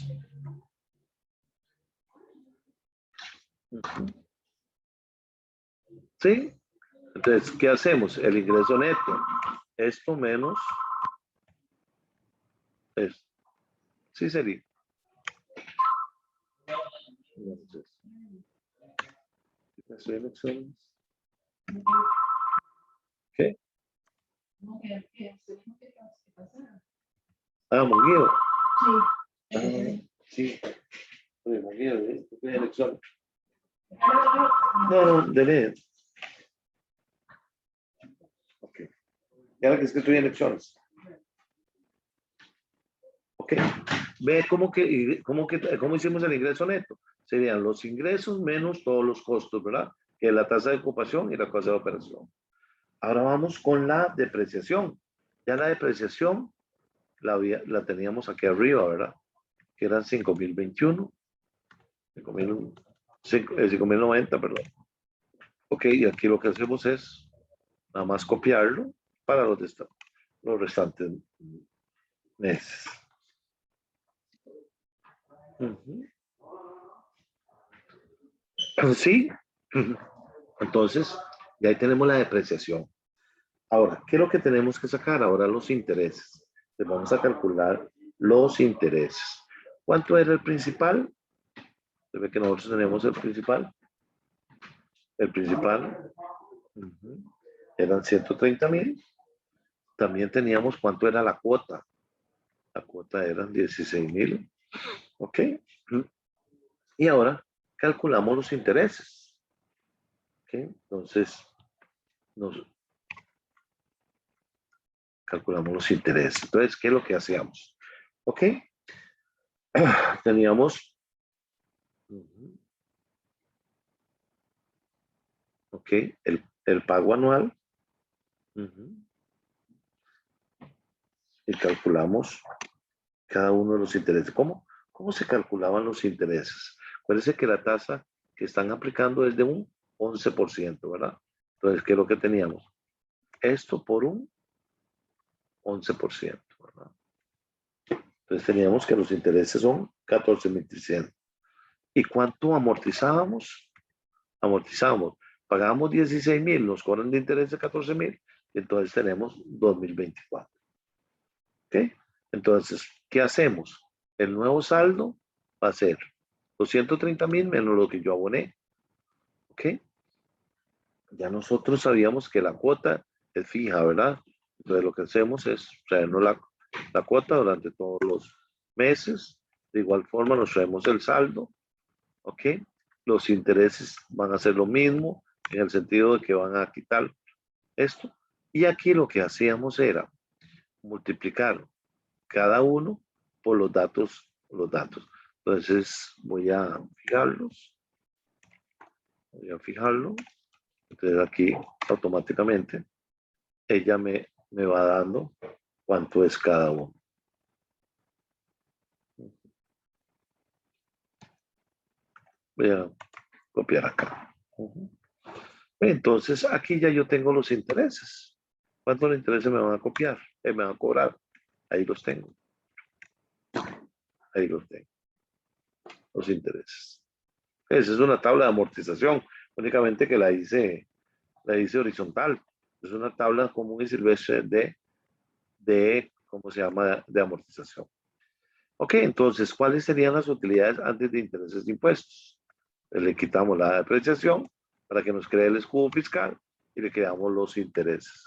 ¿Sí? Entonces, ¿qué hacemos? El ingreso neto. Esto menos esto. Sí sería. Entonces, estoy en opciones. ¿Qué? No, que pasar. Ah, Monguío. Sí. Ah, sí. Oye, Monguío, estoy en elecciones. No, no, de ley. Ok. Y ahora que es que estoy en elecciones. Ok. Ve cómo hicimos el ingreso neto. Serían los ingresos menos todos los costos, ¿verdad? Que es la tasa de ocupación y la tasa de operación. Ahora vamos con la depreciación. Ya la depreciación la teníamos aquí arriba, ¿verdad? Que eran 5.021, 5.090, perdón. Ok, y aquí lo que hacemos es nada más copiarlo para los restantes meses. Ujú. Sí, entonces ya ahí tenemos la depreciación. Ahora, ¿qué es lo que tenemos que sacar? Ahora los intereses. Les vamos a calcular los intereses. ¿Cuánto era el principal? Se ve que nosotros tenemos el principal. El principal eran 130,000. También teníamos cuánto era la cuota. La cuota eran 16,000. ¿Ok? Y ahora calculamos los intereses. ¿Ok? Entonces, nos calculamos los intereses. Entonces, ¿qué es lo que hacíamos? ¿Ok? Teníamos, ok, el pago anual. Y calculamos cada uno de los intereses. ¿Cómo se calculaban los intereses? Acuérdense que la tasa que están aplicando es de un 11%, ¿verdad? Entonces, ¿qué es lo que teníamos? Esto por un 11%, ¿verdad? Entonces teníamos que los intereses son 14,300. ¿Y cuánto amortizábamos? Amortizábamos. Pagábamos 16,000, nos cobran de interés de 14,000, y entonces tenemos 2024. ¿Ok? Entonces, ¿qué hacemos? El nuevo saldo va a ser 230,000 menos lo que yo aboné. ¿Ok? Ya nosotros sabíamos que la cuota es fija, ¿verdad? Entonces lo que hacemos es traernos la cuota durante todos los meses. De igual forma nos traemos el saldo. ¿Ok? Los intereses van a ser lo mismo en el sentido de que van a quitar esto. Y aquí lo que hacíamos era multiplicar cada uno por los datos. Entonces voy a fijarlos. Voy a fijarlo. Entonces aquí automáticamente ella me va dando cuánto es cada uno. Voy a copiar acá. Entonces aquí ya yo tengo los intereses. ¿Cuántos intereses me van a copiar? Me van a cobrar. Ahí los tengo. Ahí los tengo. Los intereses. Esa es una tabla de amortización. Únicamente que la hice horizontal. Es una tabla común y silvestre ¿cómo se llama? De amortización. Ok, entonces, ¿cuáles serían las utilidades antes de intereses de impuestos? Le quitamos la depreciación para que nos cree el escudo fiscal y le creamos los intereses.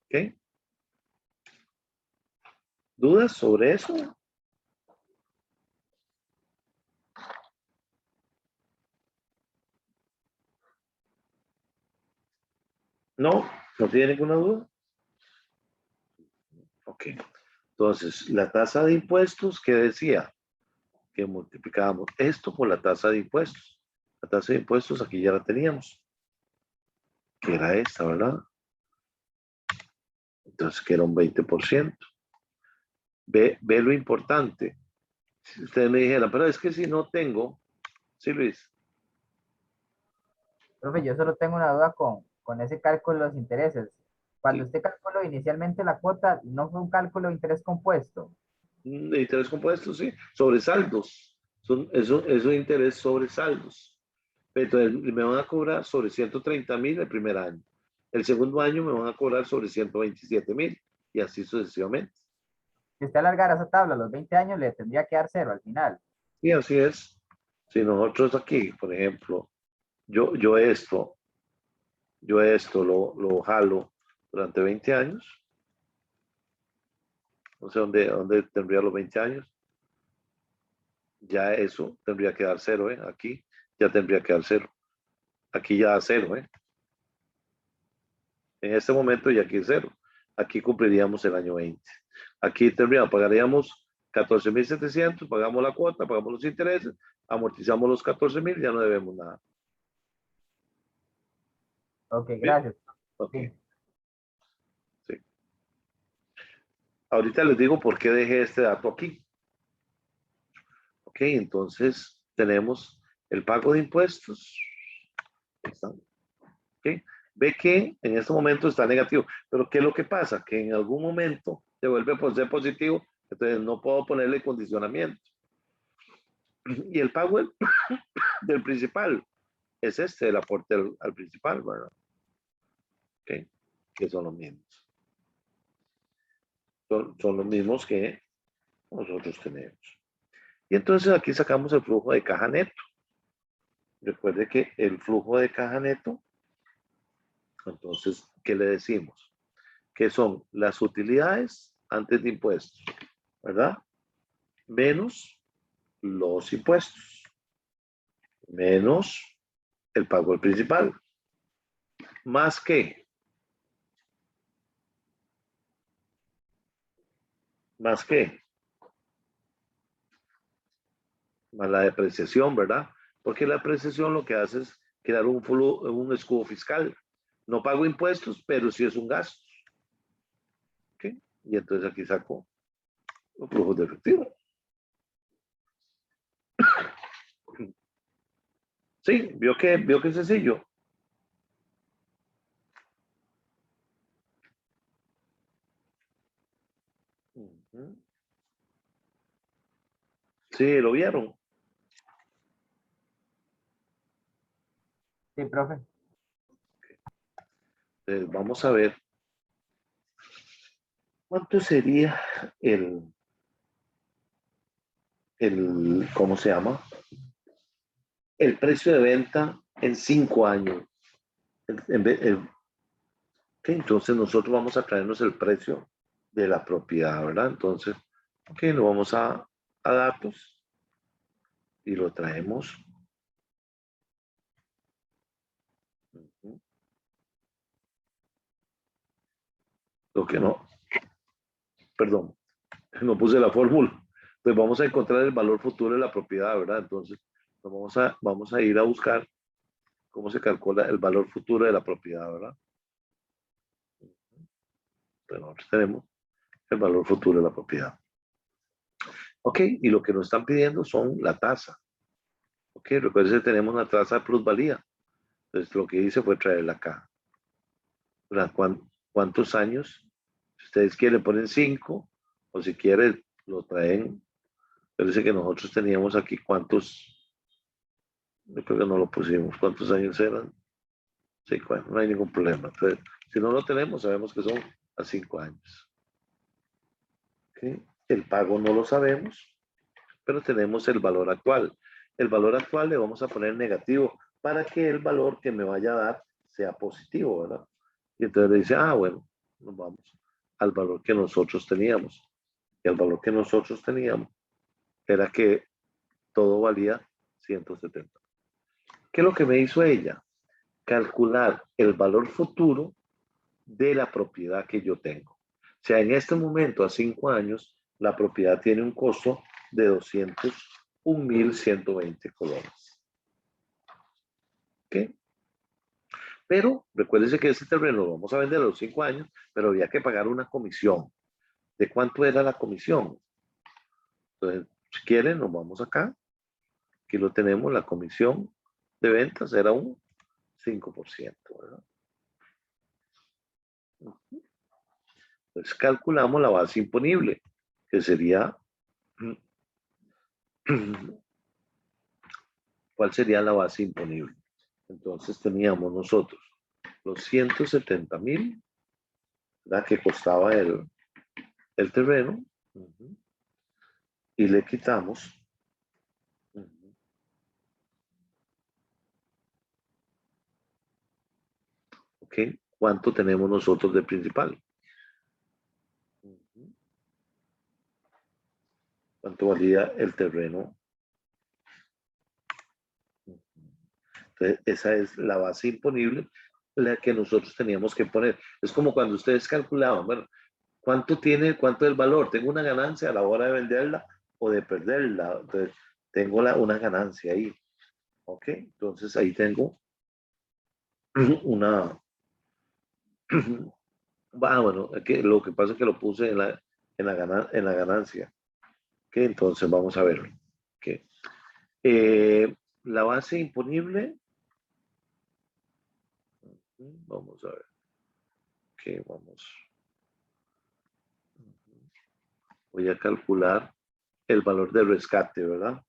¿Ok? ¿Dudas sobre eso? ¿No? ¿No tiene ninguna duda? Ok. Entonces, la tasa de impuestos, ¿qué decía? Que multiplicábamos esto por la tasa de impuestos. La tasa de impuestos aquí ya la teníamos, que era esta, ¿verdad? Entonces, que era un 20%. Ve lo importante. Si ustedes me dijeran, pero es que si no tengo, sí, Luis. Profe, yo solo tengo una duda con ese cálculo de los intereses. Cuando Sí. usted calculó inicialmente la cuota, ¿no fue un cálculo de interés compuesto? De interés compuesto, sí, sobre saldos. Eso de interés sobre saldos. Entonces, me van a cobrar sobre 130,000 el primer año. El segundo año me van a cobrar sobre 127,000 y así sucesivamente. Si usted alargara esa tabla a los 20 años, le tendría que dar cero al final. Y así es. Si nosotros aquí, por ejemplo, yo esto lo jalo durante 20 años, no sé dónde tendría los 20 años, ya eso tendría que dar cero, ¿eh? Aquí ya tendría que dar cero. Aquí ya da cero, ¿eh? En este momento ya aquí es cero. Aquí cumpliríamos el año 20. Aquí pagaríamos 14,700, pagamos la cuota, pagamos los intereses, amortizamos los 14,000, ya no debemos nada. Ok, ¿Bien? gracias. Ok, Sí. sí. Ahorita les digo por qué dejé este dato aquí. Ok, entonces tenemos el pago de impuestos. ¿Okay? Ve que en este momento está negativo, pero ¿qué es lo que pasa? Que en algún momento se vuelve a ser positivo, entonces no puedo ponerle condicionamiento. Y el pago del principal es el aporte al principal, ¿verdad? ¿Okay? Que son los mismos. Son los mismos que nosotros tenemos. Y entonces aquí sacamos el flujo de caja neto. Recuerde que el flujo de caja neto, entonces, ¿qué le decimos? Que son las utilidades antes de impuestos, ¿verdad? Menos los impuestos, menos el pago del principal, más que más la depreciación, ¿verdad? Porque la depreciación lo que hace es crear un escudo fiscal. No pago impuestos, pero sí es un gasto. ¿Okay? Y entonces aquí saco los flujos de efectivo. Sí, vio que es sencillo. Sí, lo vieron. Sí, profe. Entonces, vamos a ver cuánto sería ¿cómo se llama? El precio de venta en 5 años. Okay, entonces nosotros vamos a traernos el precio de la propiedad, ¿verdad? Entonces, ok, lo vamos a datos y lo traemos. Lo que no, perdón, no puse la fórmula. Pues vamos a encontrar el valor futuro de la propiedad, ¿verdad? Entonces, vamos a ir a buscar cómo se calcula el valor futuro de la propiedad, ¿verdad? Pero nosotros tenemos el valor futuro de la propiedad. Ok, y lo que nos están pidiendo son la tasa. Ok, recuerden que tenemos una tasa de plusvalía. Entonces, lo que hice fue traerla acá. ¿Verdad? ¿Cuántos años? Si ustedes quieren, ponen 5, o si quieren, lo traen. Parece que nosotros teníamos aquí cuántos, yo creo que no lo pusimos, ¿cuántos años eran? 5 años, no hay ningún problema. Entonces, si no lo tenemos, sabemos que son a 5 años. ¿Okay? El pago no lo sabemos, pero tenemos el valor actual. El valor actual le vamos a poner negativo para que el valor que me vaya a dar sea positivo, ¿verdad? Y entonces le dice, bueno, nos vamos al valor que nosotros teníamos. Y el valor que nosotros teníamos era que todo valía 170. ¿Qué es lo que me hizo ella? Calcular el valor futuro de la propiedad que yo tengo. O sea, en este momento, a 5 años, la propiedad tiene un costo de 201.120 colones. ¿Ok? Pero recuérdense que ese terreno lo vamos a vender a los 5 años, pero había que pagar una comisión. ¿De cuánto era la comisión? Entonces, si quieren, nos vamos acá. Aquí lo tenemos, la comisión de ventas era un 5%, ¿verdad? Entonces calculamos la base imponible, que sería, ¿cuál sería la base imponible? Entonces teníamos nosotros los 170.000, ¿verdad? Que costaba el terreno, y le quitamos, ¿ok? ¿Cuánto tenemos nosotros de principal? ¿Cuánto valía el terreno? Entonces, esa es la base imponible, la que nosotros teníamos que poner. Es como cuando ustedes calculaban, bueno, ¿cuánto es el valor? ¿Tengo una ganancia a la hora de venderla o de perderla? Entonces, tengo una ganancia ahí. ¿Ok? Entonces, ahí tengo una... bueno, lo que pasa es que lo puse en la ganancia. ¿Ok? Entonces, vamos a verlo. ¿Ok? La base imponible... Vamos a ver. Ok, vamos. Voy a calcular el valor de rescate, ¿verdad?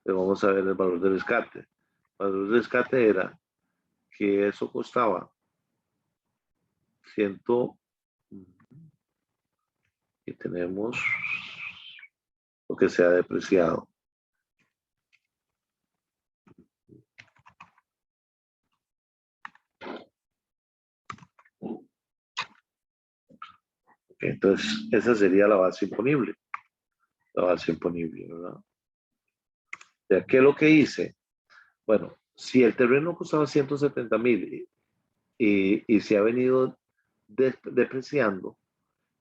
Pero vamos a ver el valor de rescate. El valor de rescate era que eso costaba 100, y tenemos lo que se ha depreciado. Okay, entonces, esa sería la base imponible. La base imponible, ¿verdad? ¿Ya qué es lo que hice? Bueno, si el terreno costaba 170.000 y se ha venido depreciando,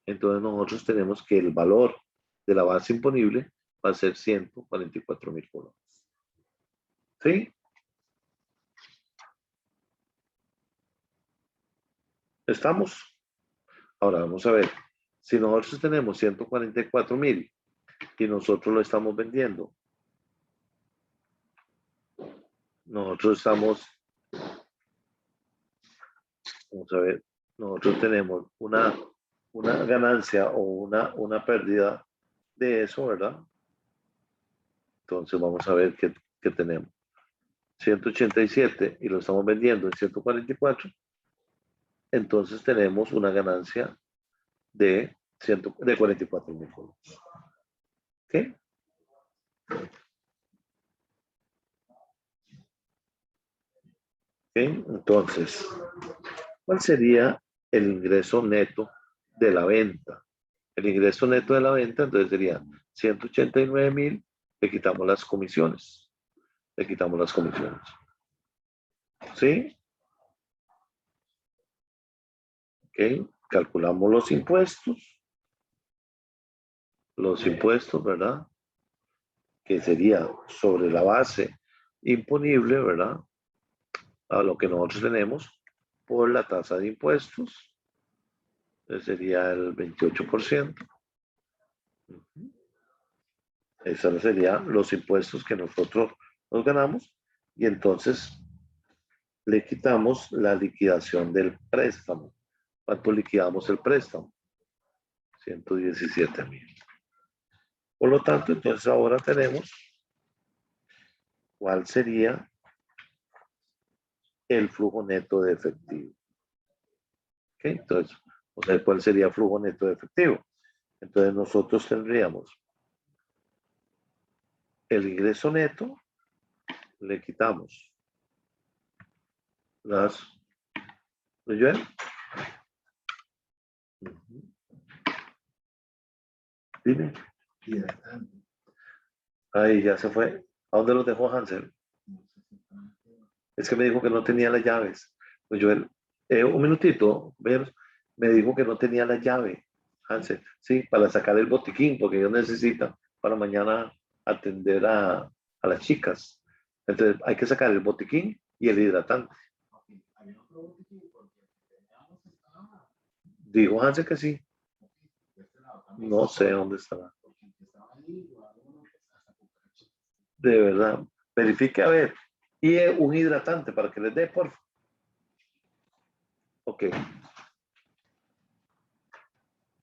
entonces nosotros tenemos que el valor de la base imponible va a ser 144.000 colones. ¿Sí? ¿Estamos? Ahora vamos a ver. Si nosotros tenemos 144.000 y nosotros lo estamos vendiendo, nosotros estamos, vamos a ver, nosotros tenemos una ganancia o una pérdida de eso, ¿verdad? Entonces vamos a ver qué tenemos. 187 y lo estamos vendiendo en 144, entonces tenemos una ganancia de 44.000 colones. ¿Ok? Entonces, ¿cuál sería el ingreso neto de la venta? El ingreso neto de la venta, entonces sería 189.000, le quitamos las comisiones. Le quitamos las comisiones. ¿Sí? Ok, calculamos los impuestos. Los impuestos, ¿verdad? Que sería sobre la base imponible, ¿verdad? A lo que nosotros tenemos por la tasa de impuestos. Sería el 28%. Esos serían los impuestos que nosotros nos ganamos. Y entonces le quitamos la liquidación del préstamo. ¿Cuánto liquidamos el préstamo? 117.000. Por lo tanto, entonces ahora tenemos cuál sería el flujo neto de efectivo. ¿Okay? Entonces, o sea, ¿cuál sería el flujo neto de efectivo? Entonces nosotros tendríamos el ingreso neto, le quitamos las... ¿Lo ven? Dime. Ahí ya se fue. ¿A dónde lo dejó Hansel? Es que me dijo que no tenía las llaves. Pues yo, un minutito, ver, Me dijo que no tenía la llave, Hansel, sí, para sacar el botiquín, porque ellos necesitan para mañana atender a las chicas. Entonces hay que sacar el botiquín y el hidratante. Dijo Hansel que sí. No sé dónde estará. De verdad. Verifique a ver. Y un hidratante para que les dé, por favor. Ok.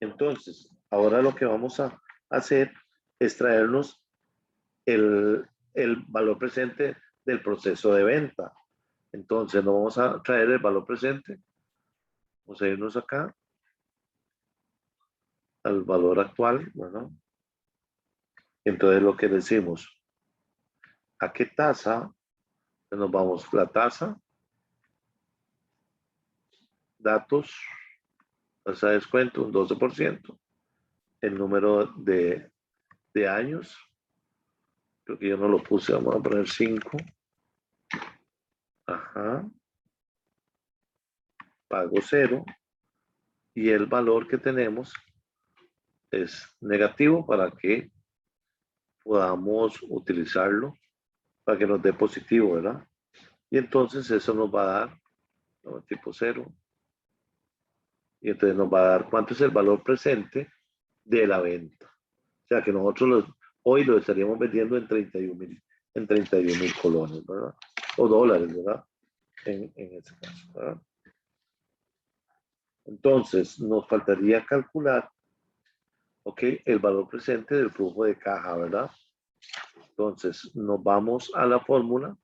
Entonces, ahora lo que vamos a hacer es traernos el valor presente del proceso de venta. Entonces, nos vamos a traer el valor presente. Vamos a irnos acá al valor actual, bueno. Entonces, lo que decimos, ¿a qué tasa? Nos vamos, la tasa, datos, tasa de descuento, un 12%. El número de años, creo que yo no lo puse, vamos a poner 5. Ajá. Pago 0. Y el valor que tenemos es negativo para que podamos utilizarlo para que nos dé positivo, ¿verdad? Y entonces eso nos va a dar tipo 0. Y entonces nos va a dar cuánto es el valor presente de la venta. O sea que nosotros hoy lo estaríamos vendiendo en 31,000 colones, ¿verdad? O dólares, ¿verdad? En este caso, ¿verdad? Entonces nos faltaría calcular, ok, el valor presente del flujo de caja, ¿verdad? Entonces nos vamos a la fórmula,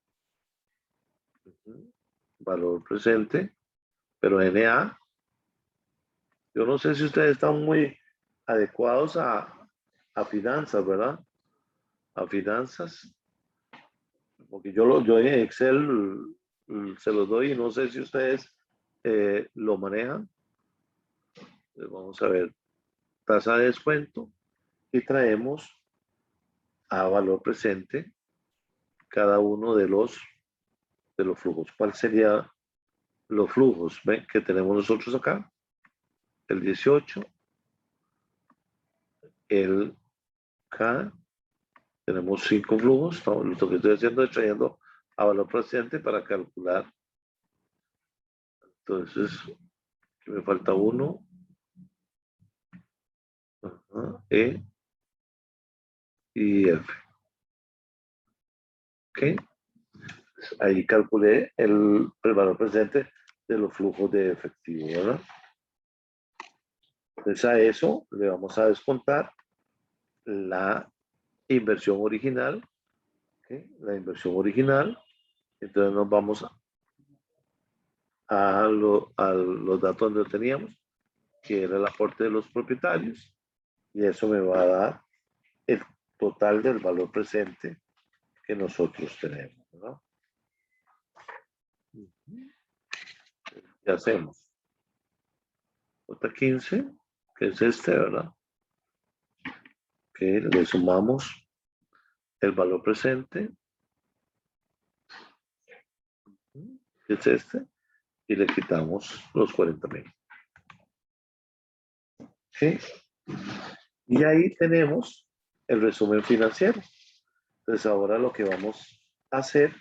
valor presente, pero NA. Yo no sé si ustedes están muy adecuados a finanzas, ¿verdad? A finanzas, porque yo en Excel se los doy y no sé si ustedes lo manejan. Entonces, vamos a ver, tasa de descuento y traemos a valor presente cada uno de los flujos. ¿Cuál sería los flujos? ¿Ven? Que tenemos nosotros acá. El 18, el K, tenemos 5 flujos. Lo que estoy haciendo es trayendo a valor presente para calcular. Entonces, me falta 1, E y F. ¿Ok? Ahí calculé el valor presente de los flujos de efectivo, ¿verdad? Entonces a eso le vamos a descontar la inversión original, ¿okay? La inversión original. Entonces nos vamos a los datos donde teníamos, que era el aporte de los propietarios, y eso me va a dar el total del valor presente que nosotros tenemos, ¿no? ¿Qué hacemos? J15, que es este, ¿verdad? Que le sumamos el valor presente, que es este, y le quitamos los 40,000. ¿Okay? Y ahí tenemos el resumen financiero. Entonces ahora lo que vamos a hacer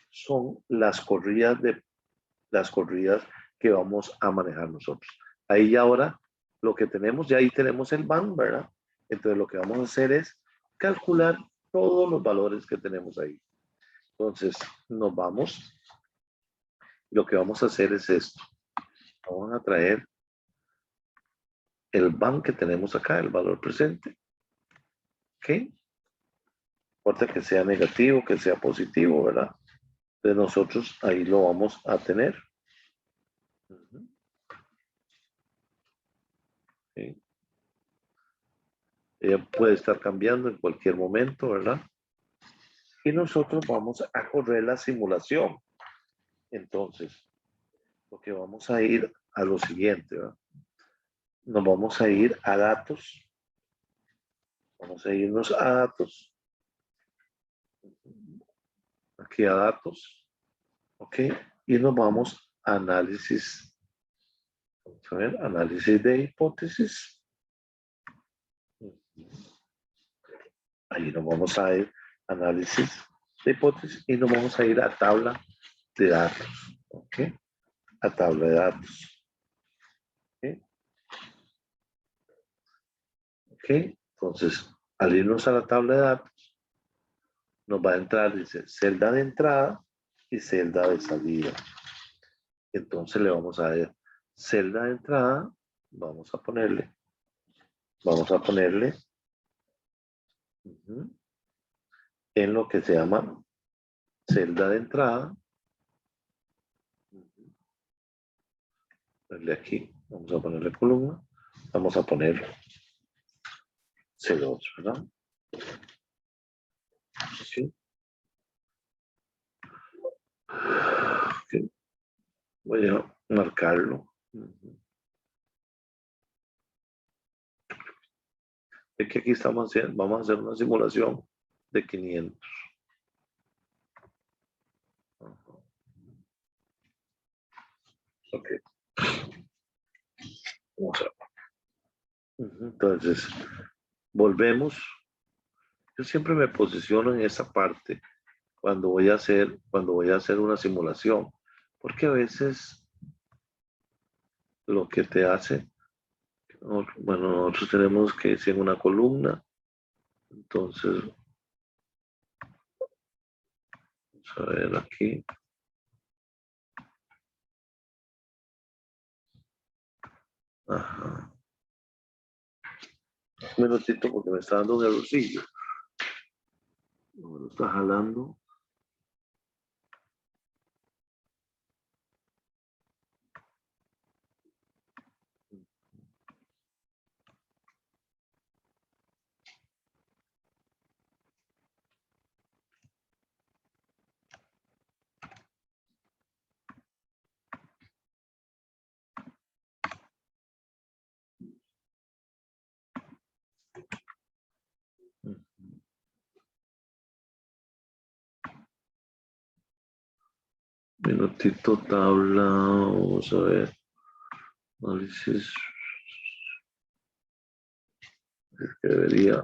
son las corridas que vamos a manejar nosotros. Ahí ya ahora lo que tenemos, ya ahí tenemos el BAN, ¿verdad? Entonces lo que vamos a hacer es calcular todos los valores que tenemos ahí. Entonces nos vamos, lo que vamos a hacer es esto. Vamos a traer el BAN que tenemos acá, el valor presente. ¿Ok? No importa que sea negativo, que sea positivo, ¿verdad? Entonces nosotros ahí lo vamos a tener. ¿Sí? Ella puede estar cambiando en cualquier momento, ¿verdad? Y nosotros vamos a correr la simulación. Entonces, lo que vamos a ir a lo siguiente, ¿verdad? Nos vamos a ir a datos. Vamos a irnos a datos. Aquí a datos. ¿Ok? Y nos vamos a análisis. Vamos a ver, análisis de hipótesis. Ahí nos vamos a ir, análisis de hipótesis, y nos vamos a ir a tabla de datos. ¿Ok? A tabla de datos. ¿Ok? ¿Ok? Entonces, al irnos a la tabla de datos, nos va a entrar, dice, celda de entrada y celda de salida. Entonces le vamos a ver celda de entrada, vamos a ponerle ujú, en lo que se llama celda de entrada. Ponerle aquí, vamos a ponerle columna, vamos a poner C2, ¿verdad? Sí. Ok. Voy a marcarlo. Es que aquí estamos haciendo, vamos a hacer una simulación de 500. Ok. Vamos a ver. Entonces, volvemos. Yo siempre me posiciono en esa parte cuando voy a hacer una simulación, porque a veces lo que te hace, bueno, nosotros tenemos que decir en una columna, entonces, vamos a ver aquí. Ajá. Un minutito porque me está dando un errorcillo. No me lo está jalando. Minutito tabla, vamos a ver. Análisis. Es que debería.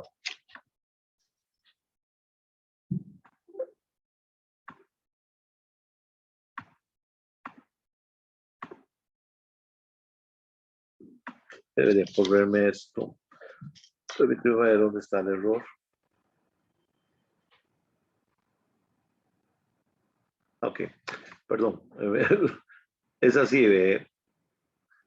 Debería correrme esto. Permíteme ver dónde está el error. Ok, perdón. Es así,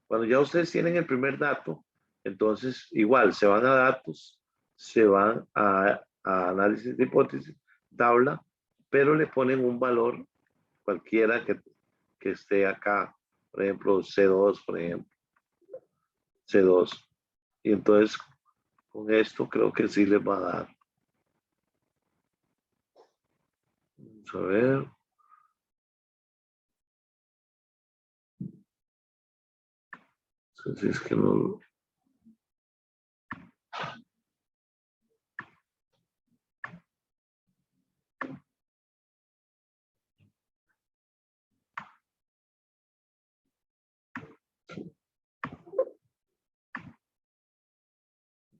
cuando ya ustedes tienen el primer dato, entonces igual se van a datos, se van a análisis de hipótesis, tabla, pero le ponen un valor cualquiera que esté acá. Por ejemplo, C2, por ejemplo, C2. Y entonces con esto creo que sí les va a dar. Vamos a ver. Si es que no.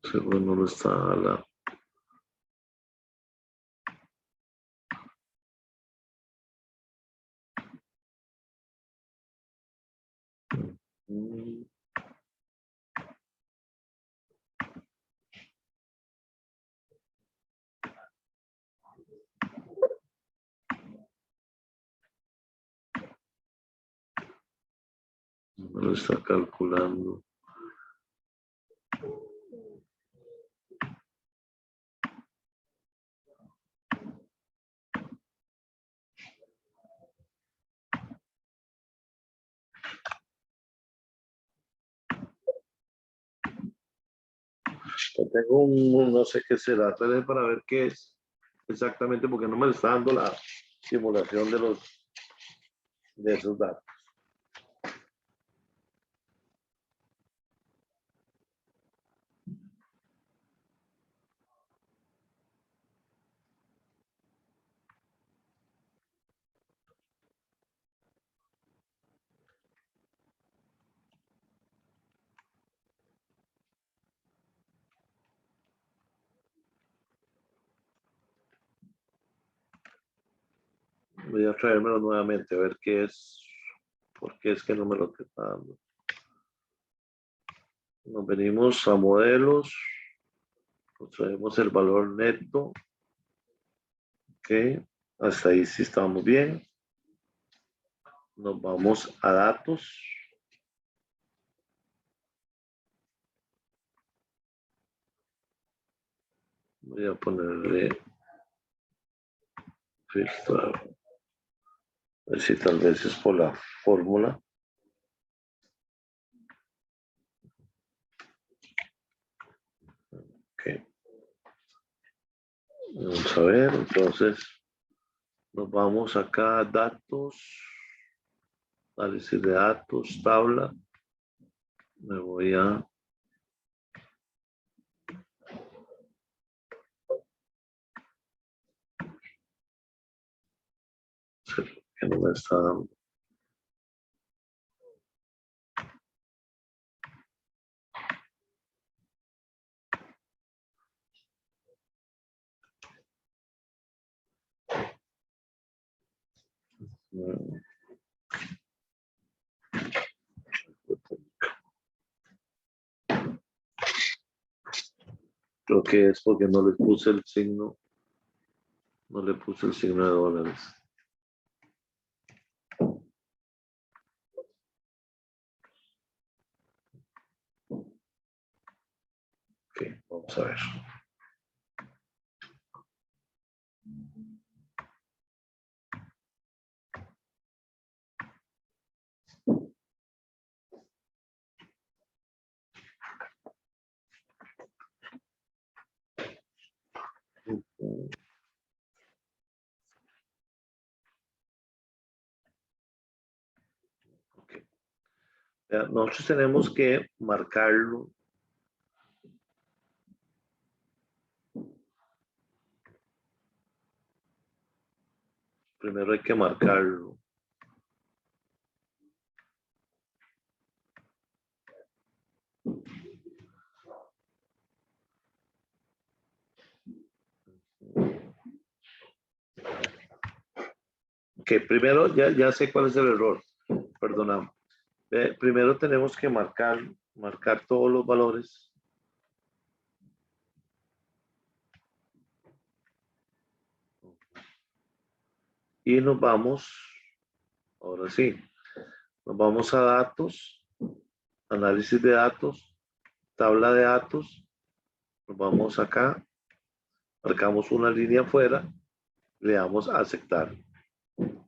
Seguro no lo está la. No lo está calculando. Yo tengo no sé qué será, tal vez para ver qué es exactamente, porque no me está dando la simulación de esos datos. Voy a traérmelo nuevamente a ver qué es, por qué es que no me lo está dando. Nos venimos a modelos, traemos el valor neto. Ok, hasta ahí sí estamos bien. Nos vamos a datos. Voy a ponerle filtrar. A ver si tal vez es por la fórmula. Ok. Vamos a ver, entonces nos vamos acá a datos, análisis de datos, tabla. Me voy a que no me está dando. Creo que es porque no le puse el signo, no le puse el signo de dólares. Ok, vamos a ver. Okay. Nosotros tenemos que marcarlo. Primero hay que marcarlo. Que primero ya sé cuál es el error. Perdona. Primero tenemos que marcar todos los valores. Y nos vamos, ahora sí, nos vamos a datos, análisis de datos, tabla de datos. Nos vamos acá, marcamos una línea afuera, le damos a aceptar.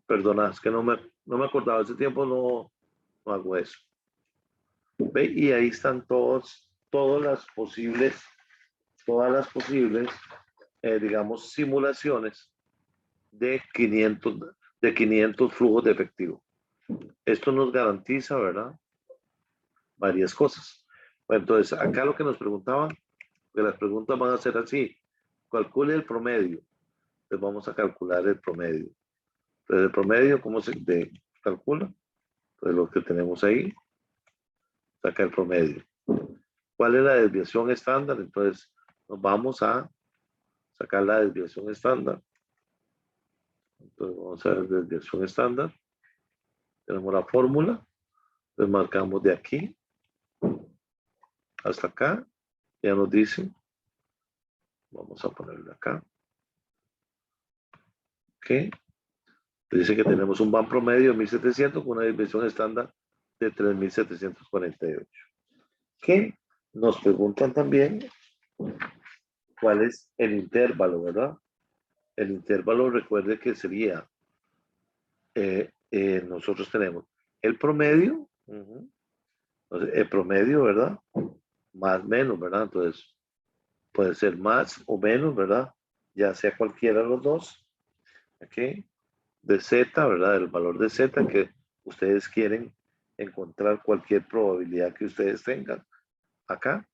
Perdona, es que no me acordaba, hace tiempo no hago eso. ¿Ve? Y ahí están todas las posibles, digamos, simulaciones de 500 flujos de efectivo. Esto nos garantiza, ¿verdad? Varias cosas. Bueno, entonces, acá lo que nos preguntaban, que las preguntas van a ser así. Calcule el promedio. Entonces vamos a calcular el promedio. Entonces, el promedio, ¿cómo se calcula? Entonces, lo que tenemos ahí, saca el promedio. ¿Cuál es la desviación estándar? Entonces, nos vamos a sacar la desviación estándar. Entonces, vamos a ver desviación estándar. Tenemos la fórmula. Entonces, marcamos de aquí hasta acá. Ya nos dice. Vamos a ponerle acá. Ok. Dice que tenemos un van promedio de 1700 con una desviación estándar de 3748. Que nos preguntan también cuál es el intervalo, ¿verdad? El intervalo, recuerde que sería, nosotros tenemos el promedio, entonces, el promedio, ¿verdad? Más menos, ¿verdad? Entonces, puede ser más o menos, ¿verdad? Ya sea cualquiera de los dos, ¿ok? De Z, ¿verdad? El valor de Z que ustedes quieren encontrar cualquier probabilidad que ustedes tengan acá.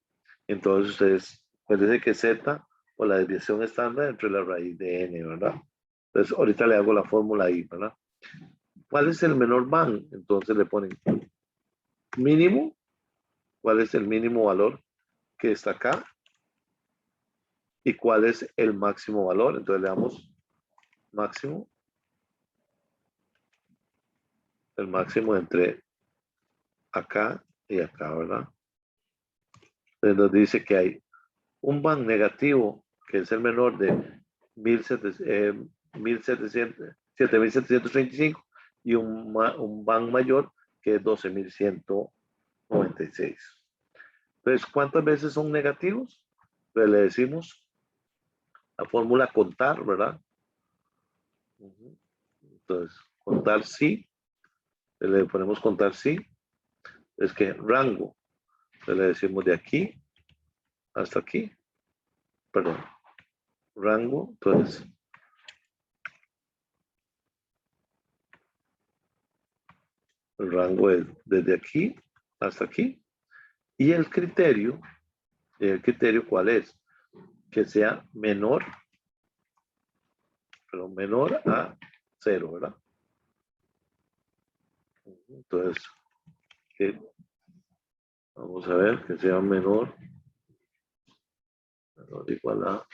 Entonces, ustedes, puede que Z o la desviación estándar entre la raíz de N, ¿verdad? Entonces, ahorita le hago la fórmula ahí, ¿verdad? ¿Cuál es el menor van? Entonces le ponen mínimo. ¿Cuál es el mínimo valor que está acá? ¿Y cuál es el máximo valor? Entonces le damos máximo. el máximo entre acá y acá, ¿verdad? Entonces nos dice que hay un van negativo, que es el menor de 7.735 y un van mayor que es 12.196. Entonces, ¿cuántas veces son negativos? Pues le decimos la fórmula contar, ¿verdad? Entonces, contar sí, le ponemos contar sí, es que rango, le decimos de aquí hasta aquí, perdón, rango, entonces, el rango es desde aquí hasta aquí, y el criterio ¿cuál es? Que sea menor, pero menor a 0, ¿verdad? Entonces, vamos a ver que sea menor igual a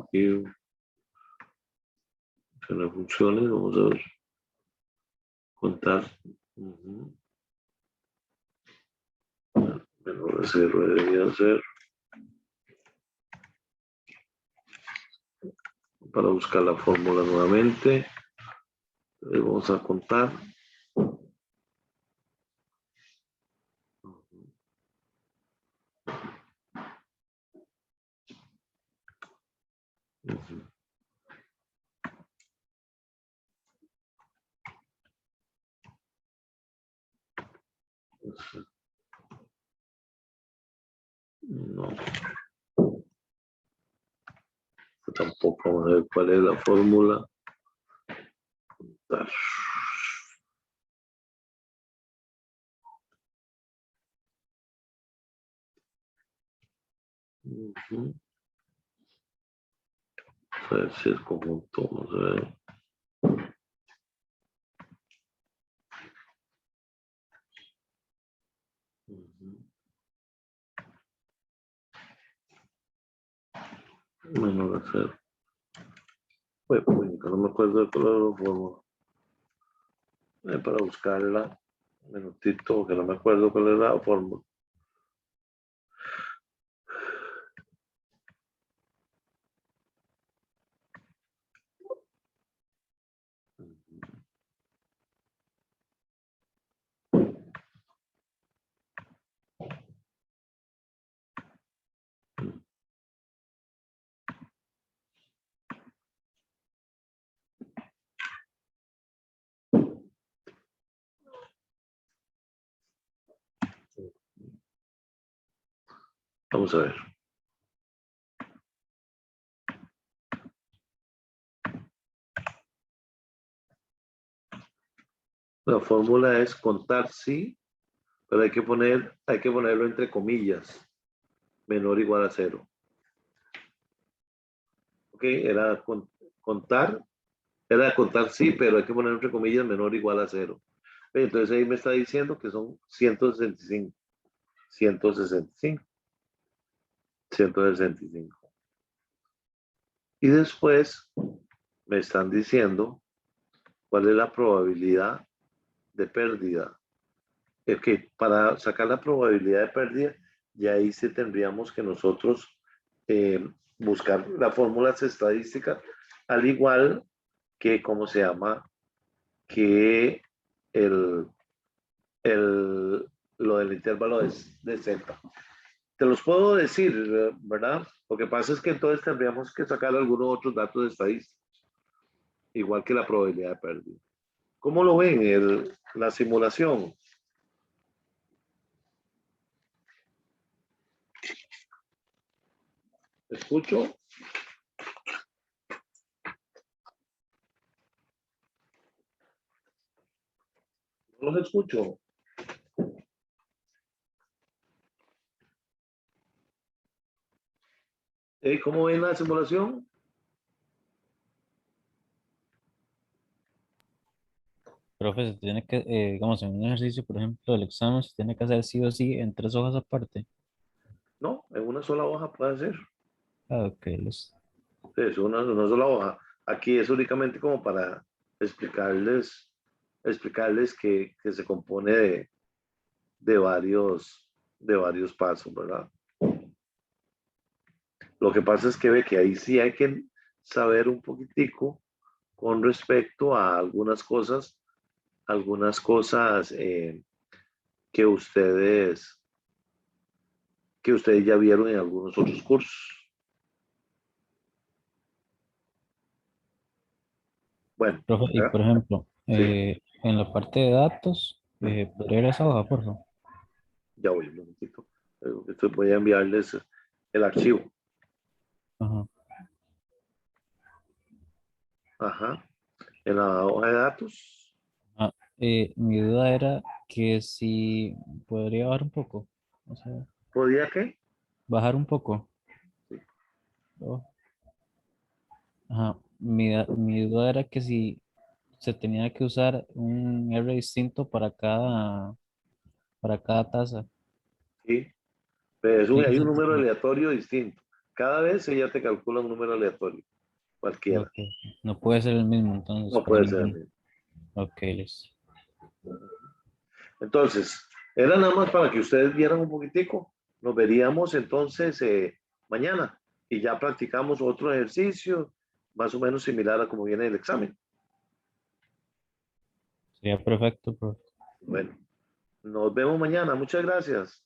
aquí que no funcione, vamos a ver contar menor a 0 debería ser para buscar la fórmula nuevamente. Vamos a contar. No. Tampoco vamos a ver cuál es la fórmula. A ver si es conjunto, vamos a ver. Menor a 0. Pues, no me acuerdo de cuál era la fórmula. Para buscarla, un minutito, que no me acuerdo cuál era la fórmula. Vamos a ver. La fórmula es contar sí, pero hay que ponerlo entre comillas, menor o igual a 0. Ok, contar sí, pero hay que poner entre comillas menor o igual a 0. Entonces ahí me está diciendo que son 165. 165. 165. Y después me están diciendo cuál es la probabilidad de pérdida. Es que para sacar la probabilidad de pérdida, ya ahí sí tendríamos que nosotros buscar las fórmulas estadísticas, al igual que, ¿cómo se llama? Que lo del intervalo de Z. Te los puedo decir, ¿verdad? Lo que pasa es que entonces tendríamos que sacar algunos otros datos estadísticos, igual que la probabilidad de pérdida. ¿Cómo lo ven la simulación? ¿Escucho? No los escucho. ¿Cómo ven la simulación? Profe, se tiene que, digamos, en un ejercicio, por ejemplo, el examen se tiene que hacer sí o sí en 3 hojas aparte. No, en una sola hoja puede ser. Ah, ok, listo. Sí, es una sola hoja. Aquí es únicamente como para explicarles que se compone de varios pasos, ¿verdad? Lo que pasa es que ve que ahí sí hay que saber un poquitico con respecto a algunas cosas que ustedes, que ustedes ya vieron en algunos otros cursos. Bueno, Profe, y ¿verdad? por ejemplo, Sí, en la parte de datos, ¿podría ir a esa hoja, por favor? ya voy un momentito. Voy a enviarles el archivo. Ajá. Ajá. En la hoja de datos. Ah, mi duda era que si podría bajar un poco, o sea, ¿Podía qué? bajar un poco. Sí. Oh, ajá. Mi duda era que si se tenía que usar un R distinto para cada taza. Sí. Pero Sí, hay un sí, número sí. aleatorio distinto. Cada vez ella te calcula un número aleatorio, cualquiera. Ok. No puede ser el mismo entonces No para puede ser el ninguno. mismo. Ok, listo. Entonces, era nada más para que ustedes vieran un poquitico. Nos veríamos entonces mañana y ya practicamos otro ejercicio más o menos similar a como viene el examen. Sería perfecto, profe. Bueno, nos vemos mañana. Muchas gracias.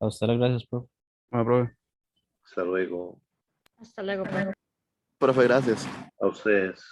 A usted las gracias, profe. Bueno, profe. Hasta luego. Hasta luego, profe. Profe, gracias. A ustedes.